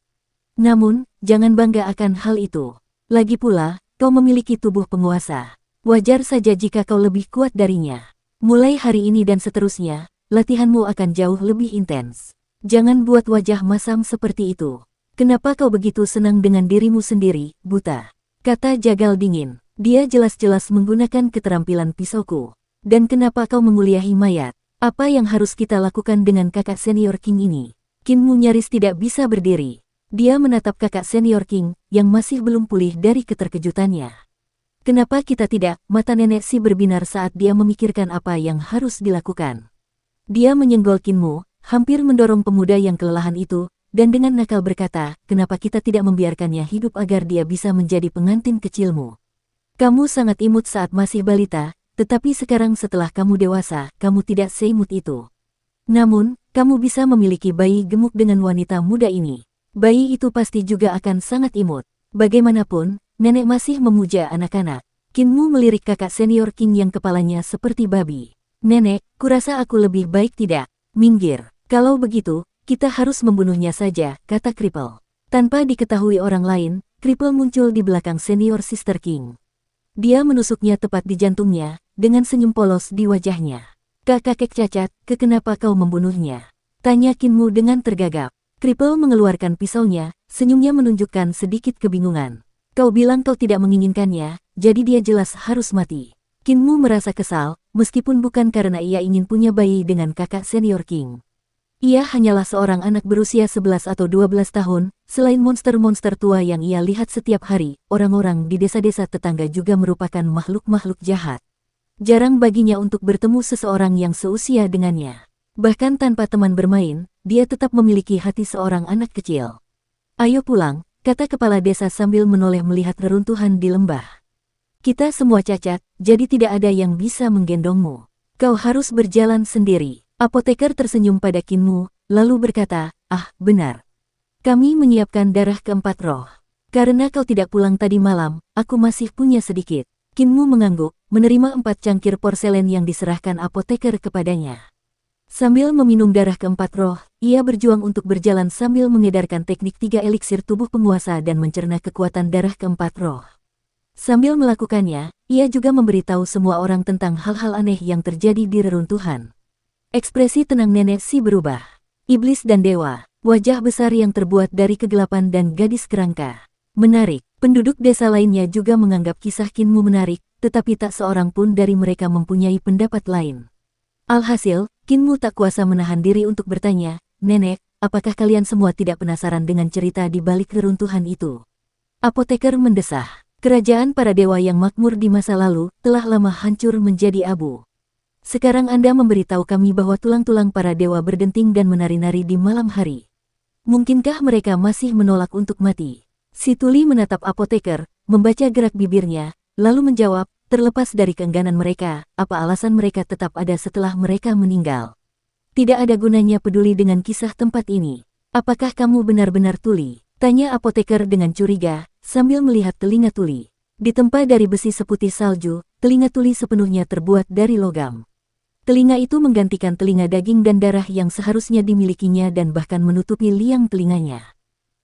Namun, jangan bangga akan hal itu. Lagi pula, kau memiliki tubuh penguasa. Wajar saja jika kau lebih kuat darinya. Mulai hari ini dan seterusnya, latihanmu akan jauh lebih intens. Jangan buat wajah masam seperti itu. Kenapa kau begitu senang dengan dirimu sendiri, buta? Kata Jagal dingin. Dia jelas-jelas menggunakan keterampilan pisauku. Dan kenapa kau menguliahi mayat? Apa yang harus kita lakukan dengan kakak senior King ini? Kinmu nyaris tidak bisa berdiri. Dia menatap kakak senior King, yang masih belum pulih dari keterkejutannya. Kenapa kita tidak? Mata nenek si berbinar saat dia memikirkan apa yang harus dilakukan. Dia menyenggol Kinmu, hampir mendorong pemuda yang kelelahan itu, dan dengan nakal berkata, kenapa kita tidak membiarkannya hidup agar dia bisa menjadi pengantin kecilmu? Kamu sangat imut saat masih balita, tetapi sekarang setelah kamu dewasa, kamu tidak seimut itu. Namun, kamu bisa memiliki bayi gemuk dengan wanita muda ini. Bayi itu pasti juga akan sangat imut. Bagaimanapun, nenek masih memuja anak-anak. Kinmu melirik kakak senior King yang kepalanya seperti babi. Nenek, kurasa aku lebih baik tidak? Minggir. Kalau begitu, kita harus membunuhnya saja, kata Cripple. Tanpa diketahui orang lain, Cripple muncul di belakang senior Sister King. Dia menusuknya tepat di jantungnya, dengan senyum polos di wajahnya. Kakek cacat, kenapa kau membunuhnya? Tanya Kinmu dengan tergagap. Cripple mengeluarkan pisaunya, senyumnya menunjukkan sedikit kebingungan. Kau bilang kau tidak menginginkannya, jadi dia jelas harus mati. Kinmu merasa kesal, meskipun bukan karena ia ingin punya bayi dengan kakak senior King. Ia hanyalah seorang anak berusia 11 atau 12 tahun, selain monster-monster tua yang ia lihat setiap hari, orang-orang di desa-desa tetangga juga merupakan makhluk-makhluk jahat. Jarang baginya untuk bertemu seseorang yang seusia dengannya. Bahkan tanpa teman bermain, dia tetap memiliki hati seorang anak kecil. Ayo pulang, kata kepala desa sambil menoleh melihat reruntuhan di lembah. Kita semua cacat, jadi tidak ada yang bisa menggendongmu. Kau harus berjalan sendiri. Apoteker tersenyum pada Kinmu, lalu berkata, ah, benar. Kami menyiapkan darah keempat roh. Karena kau tidak pulang tadi malam, aku masih punya sedikit. Kinmu mengangguk, menerima 4 cangkir porselen yang diserahkan apoteker kepadanya. Sambil meminum darah keempat roh, ia berjuang untuk berjalan sambil mengedarkan teknik 3 eliksir tubuh penguasa dan mencerna kekuatan darah keempat roh. Sambil melakukannya, ia juga memberitahu semua orang tentang hal-hal aneh yang terjadi di reruntuhan. Ekspresi tenang nenek si berubah. Iblis dan dewa, wajah besar yang terbuat dari kegelapan dan gadis kerangka. Menarik, penduduk desa lainnya juga menganggap kisah Kinmu menarik, tetapi tak seorang pun dari mereka mempunyai pendapat lain. Alhasil, Kinmu tak kuasa menahan diri untuk bertanya, nenek, apakah kalian semua tidak penasaran dengan cerita di balik reruntuhan itu? Apoteker mendesah, kerajaan para dewa yang makmur di masa lalu telah lama hancur menjadi abu. Sekarang Anda memberitahu kami bahwa tulang-tulang para dewa berdenting dan menari-nari di malam hari. Mungkinkah mereka masih menolak untuk mati? Si tuli menatap apoteker, membaca gerak bibirnya, lalu menjawab, terlepas dari keengganan mereka, apa alasan mereka tetap ada setelah mereka meninggal? Tidak ada gunanya peduli dengan kisah tempat ini. Apakah kamu benar-benar tuli? Tanya apoteker dengan curiga, sambil melihat telinga tuli. Ditempa dari besi seputih salju, telinga tuli sepenuhnya terbuat dari logam. Telinga itu menggantikan telinga daging dan darah yang seharusnya dimilikinya dan bahkan menutupi liang telinganya.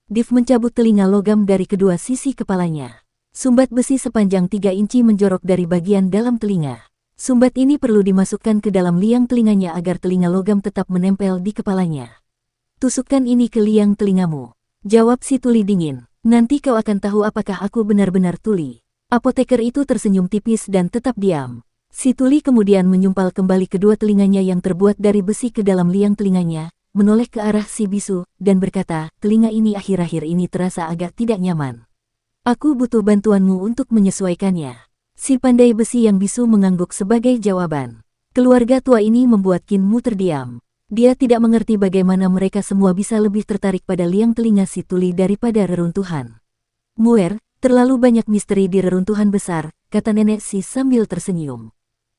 Div mencabut telinga logam dari kedua sisi kepalanya. Sumbat besi sepanjang 3 inci menjorok dari bagian dalam telinga. Sumbat ini perlu dimasukkan ke dalam liang telinganya agar telinga logam tetap menempel di kepalanya. Tusukkan ini ke liang telingamu. Jawab si tuli dingin. Nanti kau akan tahu apakah aku benar-benar tuli. Apoteker itu tersenyum tipis dan tetap diam. Si tuli kemudian menyumpal kembali kedua telinganya yang terbuat dari besi ke dalam liang telinganya, menoleh ke arah si bisu, dan berkata, telinga ini akhir-akhir ini terasa agak tidak nyaman. Aku butuh bantuanmu untuk menyesuaikannya. Si pandai besi yang bisu mengangguk sebagai jawaban. Keluarga tua ini membuat Kinmu terdiam. Dia tidak mengerti bagaimana mereka semua bisa lebih tertarik pada liang telinga si tuli daripada reruntuhan. Muer, terlalu banyak misteri di reruntuhan besar, kata nenek si sambil tersenyum.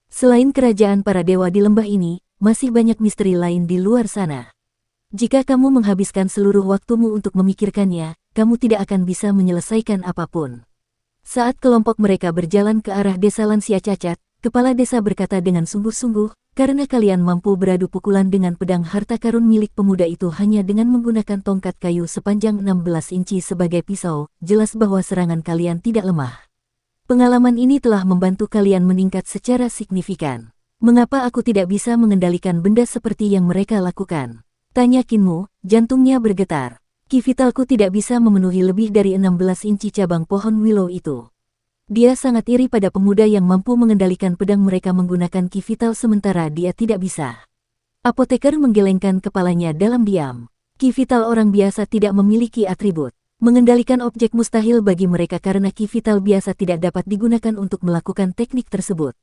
Selain kerajaan para dewa di lembah ini, masih banyak misteri lain di luar sana. Jika kamu menghabiskan seluruh waktumu untuk memikirkannya, kamu tidak akan bisa menyelesaikan apapun. Saat kelompok mereka berjalan ke arah desa lansia cacat, Kepala desa berkata dengan sungguh-sungguh, karena kalian mampu beradu pukulan dengan pedang harta karun milik pemuda itu hanya dengan menggunakan tongkat kayu sepanjang 16 inci sebagai pisau, jelas bahwa serangan kalian tidak lemah. Pengalaman ini telah membantu kalian meningkat secara signifikan. Mengapa aku tidak bisa mengendalikan benda seperti yang mereka lakukan? Tanya Kinmu, jantungnya bergetar. Ki vitalku tidak bisa memenuhi lebih dari 16 inci cabang pohon willow itu. Dia sangat iri pada pemuda yang mampu mengendalikan pedang mereka menggunakan ki vital sementara dia tidak bisa. Apoteker menggelengkan kepalanya dalam diam. Ki vital orang biasa tidak memiliki atribut. Mengendalikan objek mustahil bagi mereka karena ki vital biasa tidak dapat digunakan untuk melakukan teknik tersebut.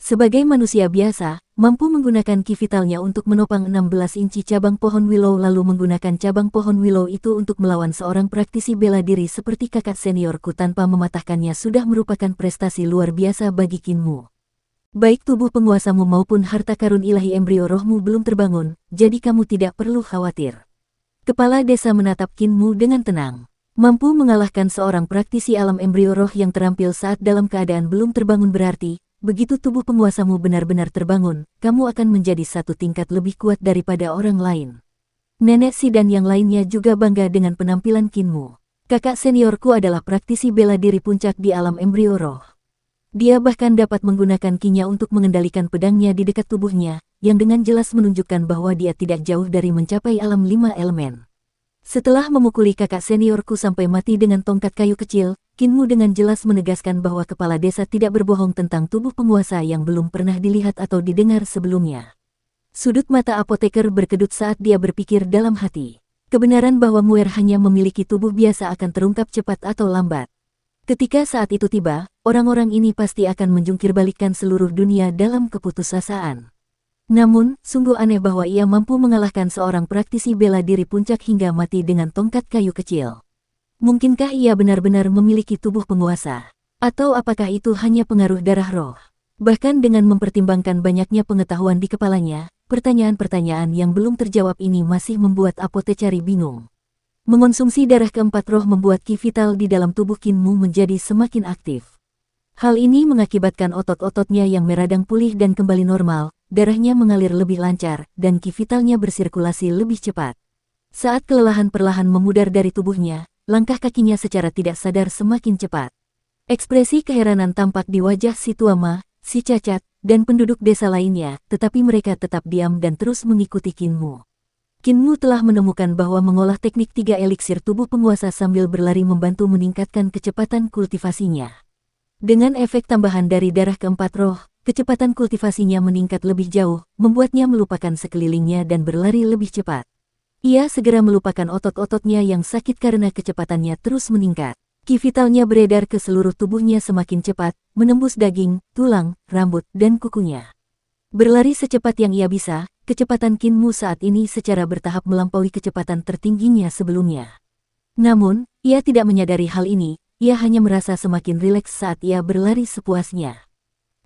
Sebagai manusia biasa, mampu menggunakan ki vitalnya untuk menopang 16 inci cabang pohon willow lalu menggunakan cabang pohon willow itu untuk melawan seorang praktisi bela diri seperti kakak seniorku tanpa mematahkannya sudah merupakan prestasi luar biasa bagi Kinmu. Baik tubuh penguasamu maupun harta karun ilahi embrio rohmu belum terbangun, jadi kamu tidak perlu khawatir. Kepala desa menatap Kinmu dengan tenang. Mampu mengalahkan seorang praktisi alam embrio roh yang terampil saat dalam keadaan belum terbangun berarti, begitu tubuh penguasamu benar-benar terbangun, kamu akan menjadi satu tingkat lebih kuat daripada orang lain. Nenek Si dan yang lainnya juga bangga dengan penampilan Kinmu. Kakak seniorku adalah praktisi bela diri puncak di alam embrio roh. Dia bahkan dapat menggunakan kinya untuk mengendalikan pedangnya di dekat tubuhnya, yang dengan jelas menunjukkan bahwa dia tidak jauh dari mencapai alam 5 elemen. Setelah memukuli kakak seniorku sampai mati dengan tongkat kayu kecil, Kinmu dengan jelas menegaskan bahwa kepala desa tidak berbohong tentang tubuh penguasa yang belum pernah dilihat atau didengar sebelumnya. Sudut mata apoteker berkedut saat dia berpikir dalam hati. Kebenaran bahwa Muir hanya memiliki tubuh biasa akan terungkap cepat atau lambat. Ketika saat itu tiba, orang-orang ini pasti akan menjungkirbalikkan seluruh dunia dalam keputusasaan. Namun, sungguh aneh bahwa ia mampu mengalahkan seorang praktisi bela diri puncak hingga mati dengan tongkat kayu kecil. Mungkinkah ia benar-benar memiliki tubuh penguasa? Atau apakah itu hanya pengaruh darah roh? Bahkan dengan mempertimbangkan banyaknya pengetahuan di kepalanya, pertanyaan-pertanyaan yang belum terjawab ini masih membuat apotekari bingung. Mengonsumsi darah keempat roh membuat ki vital di dalam tubuh Kinmu menjadi semakin aktif. Hal ini mengakibatkan otot-ototnya yang meradang pulih dan kembali normal, darahnya mengalir lebih lancar, dan ki vitalnya bersirkulasi lebih cepat. Saat kelelahan perlahan memudar dari tubuhnya, langkah kakinya secara tidak sadar semakin cepat. Ekspresi keheranan tampak di wajah si Tuama, si Cacat, dan penduduk desa lainnya, tetapi mereka tetap diam dan terus mengikuti Kinmu. Kinmu telah menemukan bahwa mengolah teknik 3 eliksir tubuh penguasa sambil berlari membantu meningkatkan kecepatan kultivasinya. Dengan efek tambahan dari darah keempat roh, kecepatan kultivasinya meningkat lebih jauh, membuatnya melupakan sekelilingnya dan berlari lebih cepat. Ia segera melupakan otot-ototnya yang sakit karena kecepatannya terus meningkat. Ki vitalnya beredar ke seluruh tubuhnya semakin cepat, menembus daging, tulang, rambut, dan kukunya. Berlari secepat yang ia bisa, kecepatan Kinmu saat ini secara bertahap melampaui kecepatan tertingginya sebelumnya. Namun, ia tidak menyadari hal ini, ia hanya merasa semakin rileks saat ia berlari sepuasnya.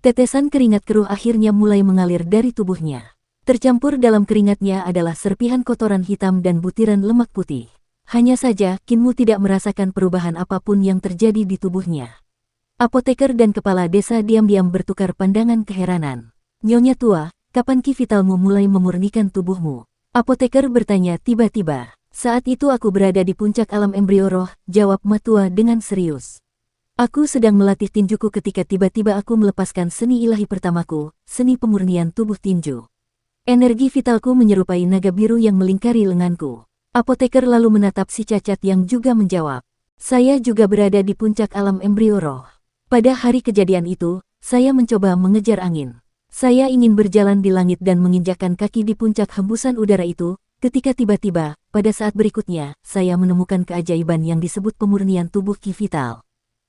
Tetesan keringat keruh akhirnya mulai mengalir dari tubuhnya. Tercampur dalam keringatnya adalah serpihan kotoran hitam dan butiran lemak putih. Hanya saja, Kinmu tidak merasakan perubahan apapun yang terjadi di tubuhnya. Apoteker dan kepala desa diam-diam bertukar pandangan keheranan. Nyonya tua, kapan ki vitalmu mulai memurnikan tubuhmu? Apoteker bertanya tiba-tiba. Saat itu aku berada di puncak alam embrio roh, jawab Matua dengan serius. Aku sedang melatih tinjuku ketika tiba-tiba aku melepaskan seni ilahi pertamaku, seni pemurnian tubuh tinju. Energi vitalku menyerupai naga biru yang melingkari lenganku. Apoteker lalu menatap si Cacat yang juga menjawab. Saya juga berada di puncak alam embrio roh. Pada hari kejadian itu, saya mencoba mengejar angin. Saya ingin berjalan di langit dan menginjakkan kaki di puncak hembusan udara itu, ketika tiba-tiba, pada saat berikutnya, saya menemukan keajaiban yang disebut pemurnian tubuh ki vital.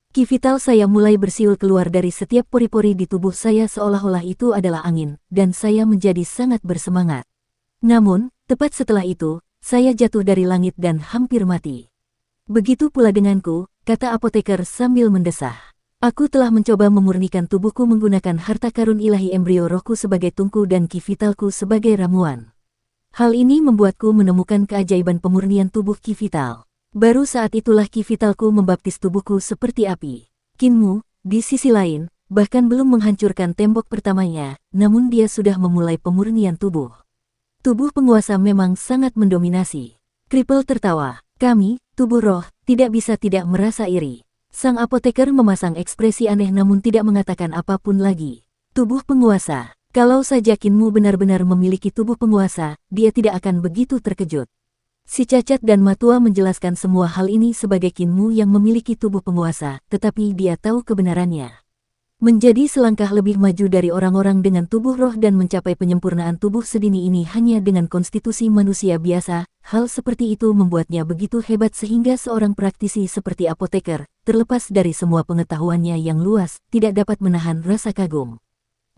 Ki vital saya mulai bersiul keluar dari setiap pori-pori di tubuh saya seolah-olah itu adalah angin, dan saya menjadi sangat bersemangat. Namun, tepat setelah itu, saya jatuh dari langit dan hampir mati. Begitu pula denganku, kata apoteker sambil mendesah. Aku telah mencoba memurnikan tubuhku menggunakan harta karun ilahi embrio rohku sebagai tungku dan ki vitalku sebagai ramuan. Hal ini membuatku menemukan keajaiban pemurnian tubuh ki vital. Baru saat itulah ki vitalku membaptis tubuhku seperti api. Kinmu, di sisi lain, bahkan belum menghancurkan tembok pertamanya, namun dia sudah memulai pemurnian tubuh. Tubuh penguasa memang sangat mendominasi. Kripel tertawa. Kami, tubuh roh, tidak bisa tidak merasa iri. Sang apoteker memasang ekspresi aneh namun tidak mengatakan apapun lagi. Tubuh penguasa. Kalau saja Kinmu benar-benar memiliki tubuh penguasa, dia tidak akan begitu terkejut. Si Cacat dan Matua menjelaskan semua hal ini sebagai Kinmu yang memiliki tubuh penguasa, tetapi dia tahu kebenarannya. Menjadi selangkah lebih maju dari orang-orang dengan tubuh roh dan mencapai penyempurnaan tubuh sedini ini hanya dengan konstitusi manusia biasa, hal seperti itu membuatnya begitu hebat sehingga seorang praktisi seperti apoteker, terlepas dari semua pengetahuannya yang luas, tidak dapat menahan rasa kagum.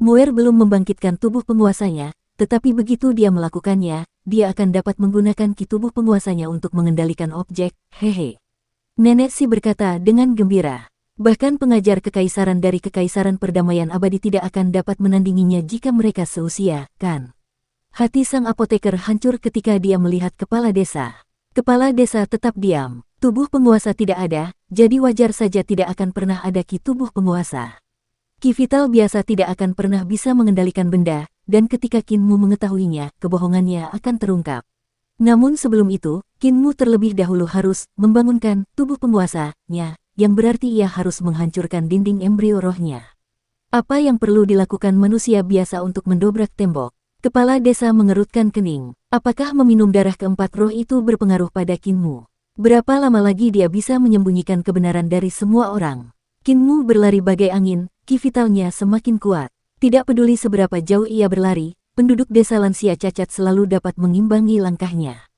Muir belum membangkitkan tubuh penguasanya, tetapi begitu dia melakukannya, dia akan dapat menggunakan ki tubuh penguasanya untuk mengendalikan objek, hehe. Nenek Si berkata dengan gembira. Bahkan pengajar kekaisaran dari Kekaisaran Perdamaian Abadi tidak akan dapat menandinginya jika mereka seusia, kan? Hati sang apoteker hancur ketika dia melihat kepala desa. Kepala desa tetap diam. Tubuh penguasa tidak ada, jadi wajar saja tidak akan pernah ada ki tubuh penguasa. Ki vital biasa tidak akan pernah bisa mengendalikan benda, dan ketika Kinmu mengetahuinya, kebohongannya akan terungkap. Namun sebelum itu, Kinmu terlebih dahulu harus membangunkan tubuh penguasanya, yang berarti ia harus menghancurkan dinding embrio rohnya. Apa yang perlu dilakukan manusia biasa untuk mendobrak tembok? Kepala desa mengerutkan kening. Apakah meminum darah keempat roh itu berpengaruh pada Kinmu? Berapa lama lagi dia bisa menyembunyikan kebenaran dari semua orang? Kinmu berlari bagai angin, ki vitalnya semakin kuat. Tidak peduli seberapa jauh ia berlari, penduduk desa lansia cacat selalu dapat mengimbangi langkahnya.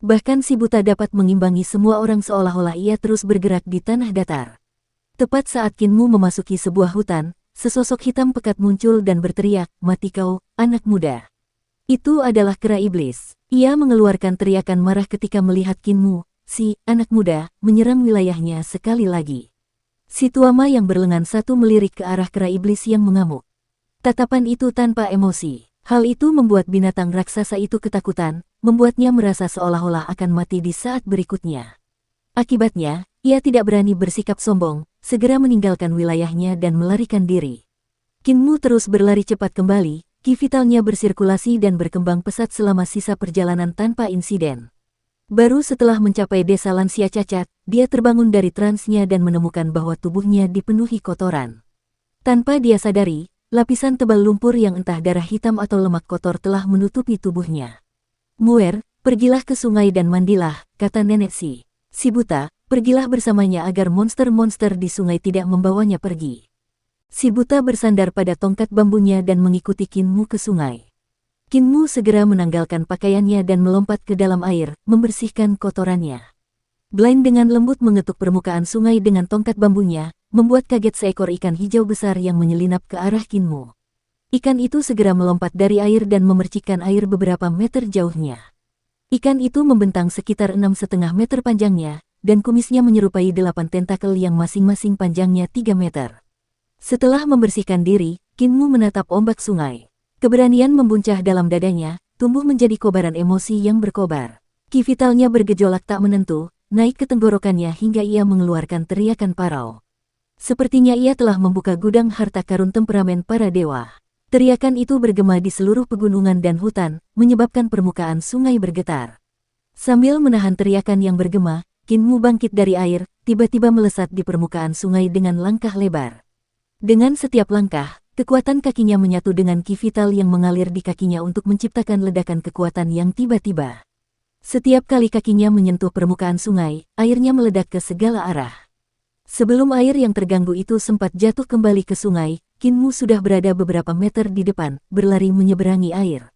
Bahkan si buta dapat mengimbangi semua orang seolah-olah ia terus bergerak di tanah datar. Tepat saat Kinmu memasuki sebuah hutan, sesosok hitam pekat muncul dan berteriak, "Mati kau, anak muda!" Itu adalah kera iblis. Ia mengeluarkan teriakan marah ketika melihat Kinmu, si anak muda, menyerang wilayahnya sekali lagi. Si Tuama yang berlengan satu melirik ke arah kera iblis yang mengamuk. Tatapan itu tanpa emosi. Hal itu membuat binatang raksasa itu ketakutan, membuatnya merasa seolah-olah akan mati di saat berikutnya. Akibatnya, ia tidak berani bersikap sombong, segera meninggalkan wilayahnya dan melarikan diri. Kinmu terus berlari cepat kembali, ki vitalnya bersirkulasi dan berkembang pesat selama sisa perjalanan tanpa insiden. Baru setelah mencapai desa lansia cacat, dia terbangun dari transnya dan menemukan bahwa tubuhnya dipenuhi kotoran. Tanpa dia sadari, lapisan tebal lumpur yang entah darah hitam atau lemak kotor telah menutupi tubuhnya. "Muir, pergilah ke sungai dan mandilah," kata nenek Si. Si buta, pergilah bersamanya agar monster-monster di sungai tidak membawanya pergi. Si buta bersandar pada tongkat bambunya dan mengikuti Kinmu ke sungai. Kinmu segera menanggalkan pakaiannya dan melompat ke dalam air, membersihkan kotorannya. Blind dengan lembut mengetuk permukaan sungai dengan tongkat bambunya, membuat kaget seekor ikan hijau besar yang menyelinap ke arah Kinmu. Ikan itu segera melompat dari air dan memercikkan air beberapa meter jauhnya. Ikan itu membentang sekitar 6,5 meter panjangnya, dan kumisnya menyerupai 8 tentakel yang masing-masing panjangnya 3 meter. Setelah membersihkan diri, Kinmu menatap ombak sungai. Keberanian membuncah dalam dadanya, tumbuh menjadi kobaran emosi yang berkobar. Ki vitalnya bergejolak tak menentu, naik ke tenggorokannya hingga ia mengeluarkan teriakan parau. Sepertinya ia telah membuka gudang harta karun temperamen para dewa. Teriakan itu bergema di seluruh pegunungan dan hutan, menyebabkan permukaan sungai bergetar. Sambil menahan teriakan yang bergema, Kinmu bangkit dari air, tiba-tiba melesat di permukaan sungai dengan langkah lebar. Dengan setiap langkah, kekuatan kakinya menyatu dengan ki vital yang mengalir di kakinya untuk menciptakan ledakan kekuatan yang tiba-tiba. Setiap kali kakinya menyentuh permukaan sungai, airnya meledak ke segala arah. Sebelum air yang terganggu itu sempat jatuh kembali ke sungai, Kinmu sudah berada beberapa meter di depan, berlari menyeberangi air.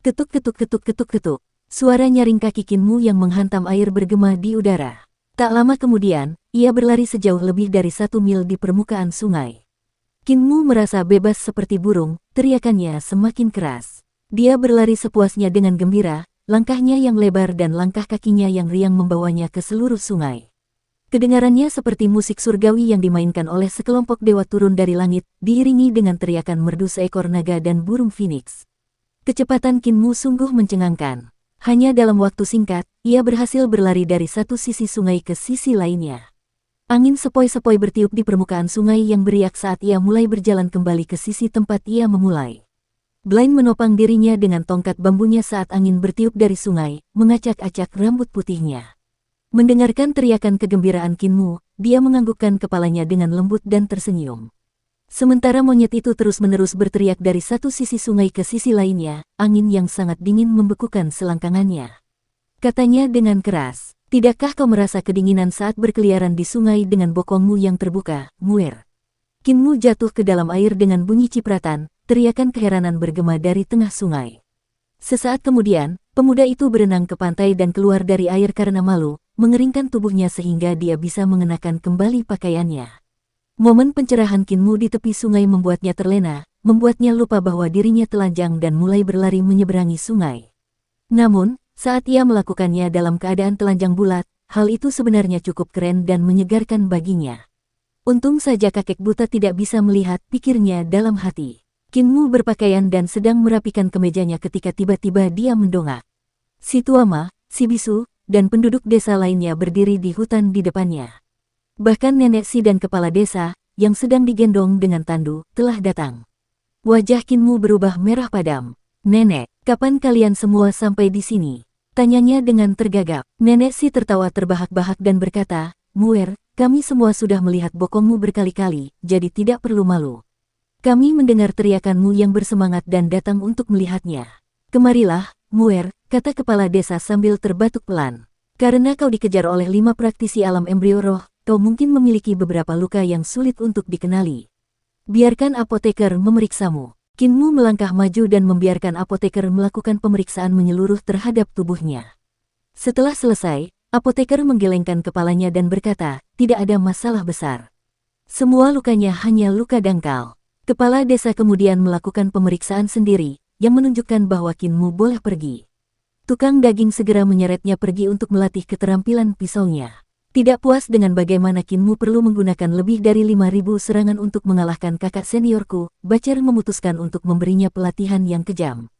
Ketuk-ketuk-ketuk-ketuk-ketuk. Suara nyaring kaki Kinmu yang menghantam air bergema di udara. Tak lama kemudian, ia berlari sejauh lebih dari 1 mil di permukaan sungai. Kinmu merasa bebas seperti burung, teriakannya semakin keras. Dia berlari sepuasnya dengan gembira, langkahnya yang lebar dan langkah kakinya yang riang membawanya ke seluruh sungai. Kedengarannya seperti musik surgawi yang dimainkan oleh sekelompok dewa turun dari langit, diiringi dengan teriakan merdu seekor naga dan burung phoenix. Kecepatan Kinmu sungguh mencengangkan. Hanya dalam waktu singkat, ia berhasil berlari dari satu sisi sungai ke sisi lainnya. Angin sepoi-sepoi bertiup di permukaan sungai yang beriak saat ia mulai berjalan kembali ke sisi tempat ia memulai. Blaine menopang dirinya dengan tongkat bambunya saat angin bertiup dari sungai, mengacak-acak rambut putihnya. Mendengarkan teriakan kegembiraan Kinmu, dia menganggukkan kepalanya dengan lembut dan tersenyum. Sementara monyet itu terus-menerus berteriak dari satu sisi sungai ke sisi lainnya, angin yang sangat dingin membekukan selangkangannya. Katanya dengan keras, "Tidakkah kau merasa kedinginan saat berkeliaran di sungai dengan bokongmu yang terbuka, Muir?" Kinmu jatuh ke dalam air dengan bunyi cipratan, teriakan keheranan bergema dari tengah sungai. Sesaat kemudian, pemuda itu berenang ke pantai dan keluar dari air karena malu, mengeringkan tubuhnya sehingga dia bisa mengenakan kembali pakaiannya. Momen pencerahan Kinmu di tepi sungai membuatnya terlena, membuatnya lupa bahwa dirinya telanjang dan mulai berlari menyeberangi sungai. Namun, saat ia melakukannya dalam keadaan telanjang bulat, hal itu sebenarnya cukup keren dan menyegarkan baginya. Untung saja kakek buta tidak bisa melihat, pikirnya dalam hati. Kinmu berpakaian dan sedang merapikan kemejanya ketika tiba-tiba dia mendongak. Si Tuama, si bisu, dan penduduk desa lainnya berdiri di hutan di depannya. Bahkan nenek Si dan kepala desa, yang sedang digendong dengan tandu, telah datang. Wajah Kinmu berubah merah padam. "Nenek, kapan kalian semua sampai di sini?" tanyanya dengan tergagap. Nenek Si tertawa terbahak-bahak dan berkata, "Muir, kami semua sudah melihat bokongmu berkali-kali, jadi tidak perlu malu. Kami mendengar teriakanmu yang bersemangat dan datang untuk melihatnya. Kemarilah, Muir," kata kepala desa sambil terbatuk pelan. "Karena kau dikejar oleh 5 praktisi alam embrio roh, kau mungkin memiliki beberapa luka yang sulit untuk dikenali. Biarkan apoteker memeriksamu." Kinmu melangkah maju dan membiarkan apoteker melakukan pemeriksaan menyeluruh terhadap tubuhnya. Setelah selesai, apoteker menggelengkan kepalanya dan berkata, "Tidak ada masalah besar. Semua lukanya hanya luka dangkal." Kepala desa kemudian melakukan pemeriksaan sendiri, yang menunjukkan bahwa Kinmu boleh pergi. Tukang daging segera menyeretnya pergi untuk melatih keterampilan pisaunya. Tidak puas dengan bagaimana Kinmu perlu menggunakan lebih dari 5.000 serangan untuk mengalahkan kakak seniorku, Bacer memutuskan untuk memberinya pelatihan yang kejam.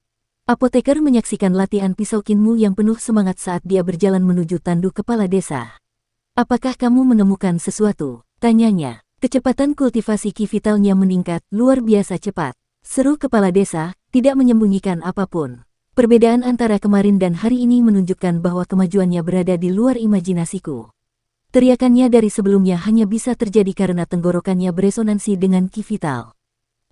Apoteker menyaksikan latihan pisau Kinmu yang penuh semangat saat dia berjalan menuju tandu kepala desa. "Apakah kamu menemukan sesuatu?" tanyanya. Kecepatan kultivasi ki vitalnya meningkat luar biasa cepat. Seru kepala desa, tidak menyembunyikan apapun. Perbedaan antara kemarin dan hari ini menunjukkan bahwa kemajuannya berada di luar imajinasiku. Teriakannya dari sebelumnya hanya bisa terjadi karena tenggorokannya beresonansi dengan ki vital.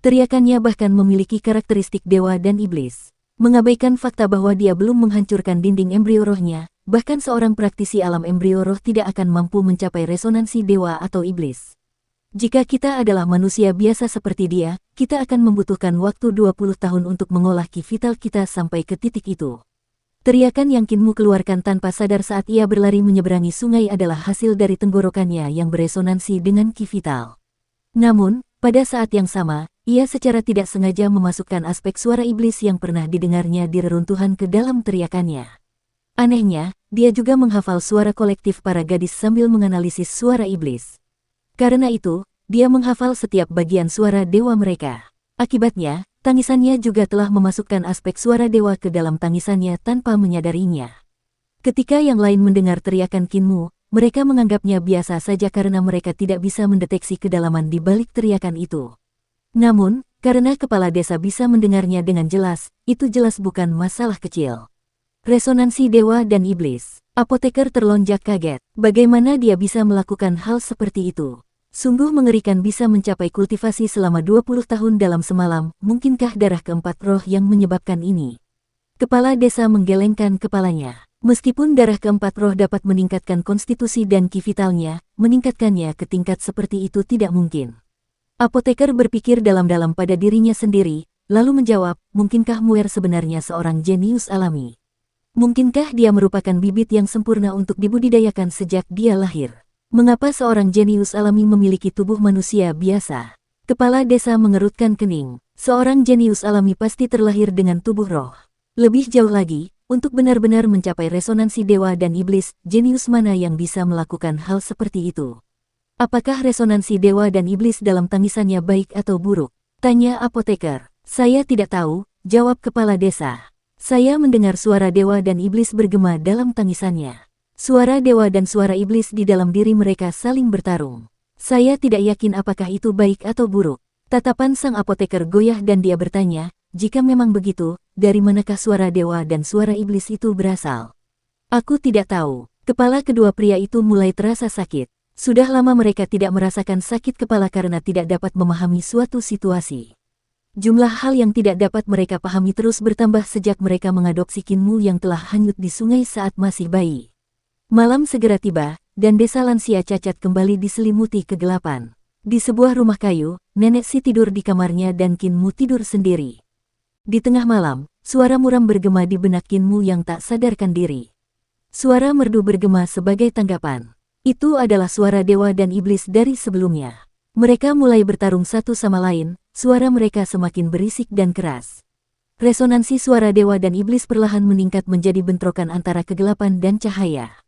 Teriakannya bahkan memiliki karakteristik dewa dan iblis. Mengabaikan fakta bahwa dia belum menghancurkan dinding embrio rohnya, bahkan seorang praktisi alam embrio roh tidak akan mampu mencapai resonansi dewa atau iblis. Jika kita adalah manusia biasa seperti dia, kita akan membutuhkan waktu 20 tahun untuk mengolah ki vital kita sampai ke titik itu. Teriakan yang Kinmu keluarkan tanpa sadar saat ia berlari menyeberangi sungai adalah hasil dari tenggorokannya yang beresonansi dengan ki vital. Namun, pada saat yang sama, ia secara tidak sengaja memasukkan aspek suara iblis yang pernah didengarnya di reruntuhan ke dalam teriakannya. Anehnya, dia juga menghafal suara kolektif para gadis sambil menganalisis suara iblis. Karena itu, dia menghafal setiap bagian suara dewa mereka. Akibatnya, tangisannya juga telah memasukkan aspek suara dewa ke dalam tangisannya tanpa menyadarinya. Ketika yang lain mendengar teriakan Kinmu, mereka menganggapnya biasa saja karena mereka tidak bisa mendeteksi kedalaman di balik teriakan itu. Namun, karena kepala desa bisa mendengarnya dengan jelas, itu jelas bukan masalah kecil. Resonansi dewa dan iblis. Apoteker terlonjak kaget. Bagaimana dia bisa melakukan hal seperti itu? Sungguh mengerikan bisa mencapai kultivasi selama 20 tahun dalam semalam, mungkinkah darah keempat roh yang menyebabkan ini? Kepala desa menggelengkan kepalanya. Meskipun darah keempat roh dapat meningkatkan konstitusi dan ki vitalnya, meningkatkannya ke tingkat seperti itu tidak mungkin. Apoteker berpikir dalam-dalam pada dirinya sendiri, lalu menjawab, mungkinkah Muir sebenarnya seorang jenius alami? Mungkinkah dia merupakan bibit yang sempurna untuk dibudidayakan sejak dia lahir? Mengapa seorang jenius alami memiliki tubuh manusia biasa? Kepala desa mengerutkan kening. Seorang jenius alami pasti terlahir dengan tubuh roh. Lebih jauh lagi, untuk benar-benar mencapai resonansi dewa dan iblis, jenius mana yang bisa melakukan hal seperti itu? Apakah resonansi dewa dan iblis dalam tangisannya baik atau buruk? Tanya apoteker. Saya tidak tahu, jawab kepala desa. Saya mendengar suara dewa dan iblis bergema dalam tangisannya. Suara dewa dan suara iblis di dalam diri mereka saling bertarung. Saya tidak yakin apakah itu baik atau buruk. Tatapan sang apoteker goyah dan dia bertanya, jika memang begitu, dari manakah suara dewa dan suara iblis itu berasal? Aku tidak tahu. Kepala kedua pria itu mulai terasa sakit. Sudah lama mereka tidak merasakan sakit kepala karena tidak dapat memahami suatu situasi. Jumlah hal yang tidak dapat mereka pahami terus bertambah sejak mereka mengadopsi Kinmu yang telah hanyut di sungai saat masih bayi. Malam segera tiba, dan desa lansia cacat kembali diselimuti kegelapan. Di sebuah rumah kayu, nenek Si tidur di kamarnya dan Kinmu tidur sendiri. Di tengah malam, suara muram bergema di benak Kinmu yang tak sadarkan diri. Suara merdu bergema sebagai tanggapan. Itu adalah suara dewa dan iblis dari sebelumnya. Mereka mulai bertarung satu sama lain, suara mereka semakin berisik dan keras. Resonansi suara dewa dan iblis perlahan meningkat menjadi bentrokan antara kegelapan dan cahaya.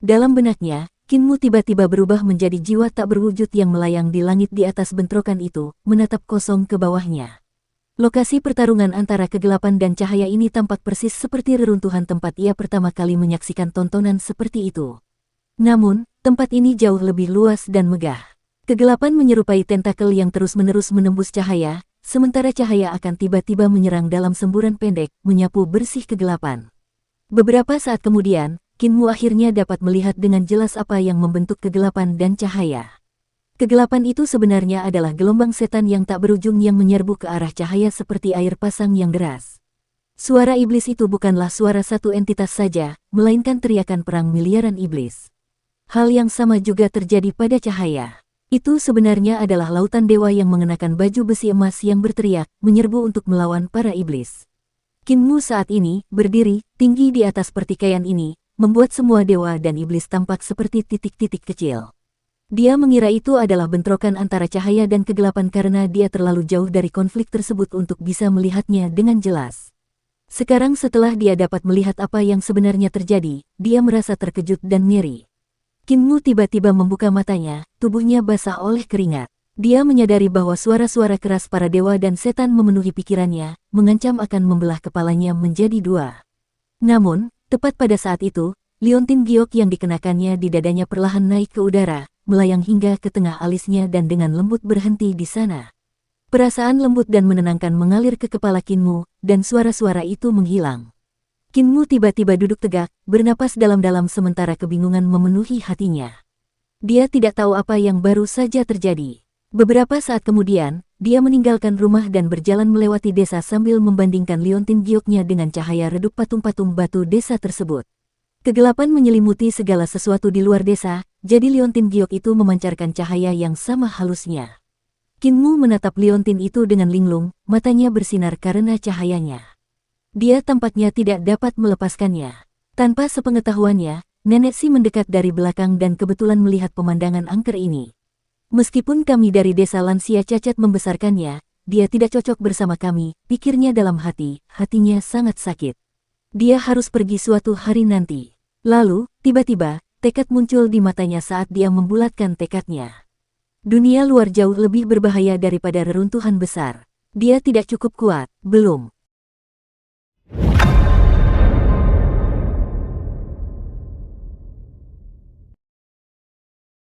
Dalam benaknya, Kinmu tiba-tiba berubah menjadi jiwa tak berwujud yang melayang di langit di atas bentrokan itu, menatap kosong ke bawahnya. Lokasi pertarungan antara kegelapan dan cahaya ini tampak persis seperti reruntuhan tempat ia pertama kali menyaksikan tontonan seperti itu. Namun, tempat ini jauh lebih luas dan megah. Kegelapan menyerupai tentakel yang terus-menerus menembus cahaya, sementara cahaya akan tiba-tiba menyerang dalam semburan pendek, menyapu bersih kegelapan. Beberapa saat kemudian, Kinmu akhirnya dapat melihat dengan jelas apa yang membentuk kegelapan dan cahaya. Kegelapan itu sebenarnya adalah gelombang setan yang tak berujung yang menyerbu ke arah cahaya seperti air pasang yang deras. Suara iblis itu bukanlah suara satu entitas saja, melainkan teriakan perang miliaran iblis. Hal yang sama juga terjadi pada cahaya. Itu sebenarnya adalah lautan dewa yang mengenakan baju besi emas yang berteriak, menyerbu untuk melawan para iblis. Kinmu saat ini, berdiri, tinggi di atas pertikaian ini, membuat semua dewa dan iblis tampak seperti titik-titik kecil. Dia mengira itu adalah bentrokan antara cahaya dan kegelapan karena dia terlalu jauh dari konflik tersebut untuk bisa melihatnya dengan jelas. Sekarang setelah dia dapat melihat apa yang sebenarnya terjadi, dia merasa terkejut dan ngeri. Kinmu tiba-tiba membuka matanya, tubuhnya basah oleh keringat. Dia menyadari bahwa suara-suara keras para dewa dan setan memenuhi pikirannya, mengancam akan membelah kepalanya menjadi dua. Namun, tepat pada saat itu, liontin giok yang dikenakannya di dadanya perlahan naik ke udara, melayang hingga ke tengah alisnya dan dengan lembut berhenti di sana. Perasaan lembut dan menenangkan mengalir ke kepala Kinmu, dan suara-suara itu menghilang. Kinmu tiba-tiba duduk tegak, bernapas dalam-dalam sementara kebingungan memenuhi hatinya. Dia tidak tahu apa yang baru saja terjadi. Beberapa saat kemudian, dia meninggalkan rumah dan berjalan melewati desa sambil membandingkan liontin gioknya dengan cahaya redup patung-patung batu desa tersebut. Kegelapan menyelimuti segala sesuatu di luar desa, jadi liontin giok itu memancarkan cahaya yang sama halusnya. Kinmu menatap liontin itu dengan linglung, matanya bersinar karena cahayanya. Dia tampaknya tidak dapat melepaskannya. Tanpa sepengetahuannya, Nenek Si mendekat dari belakang dan kebetulan melihat pemandangan angker ini. Meskipun kami dari desa lansia cacat membesarkannya, dia tidak cocok bersama kami, pikirnya dalam hati, hatinya sangat sakit. Dia harus pergi suatu hari nanti. Lalu, tiba-tiba, tekad muncul di matanya saat dia membulatkan tekadnya. Dunia luar jauh lebih berbahaya daripada reruntuhan besar. Dia tidak cukup kuat, belum.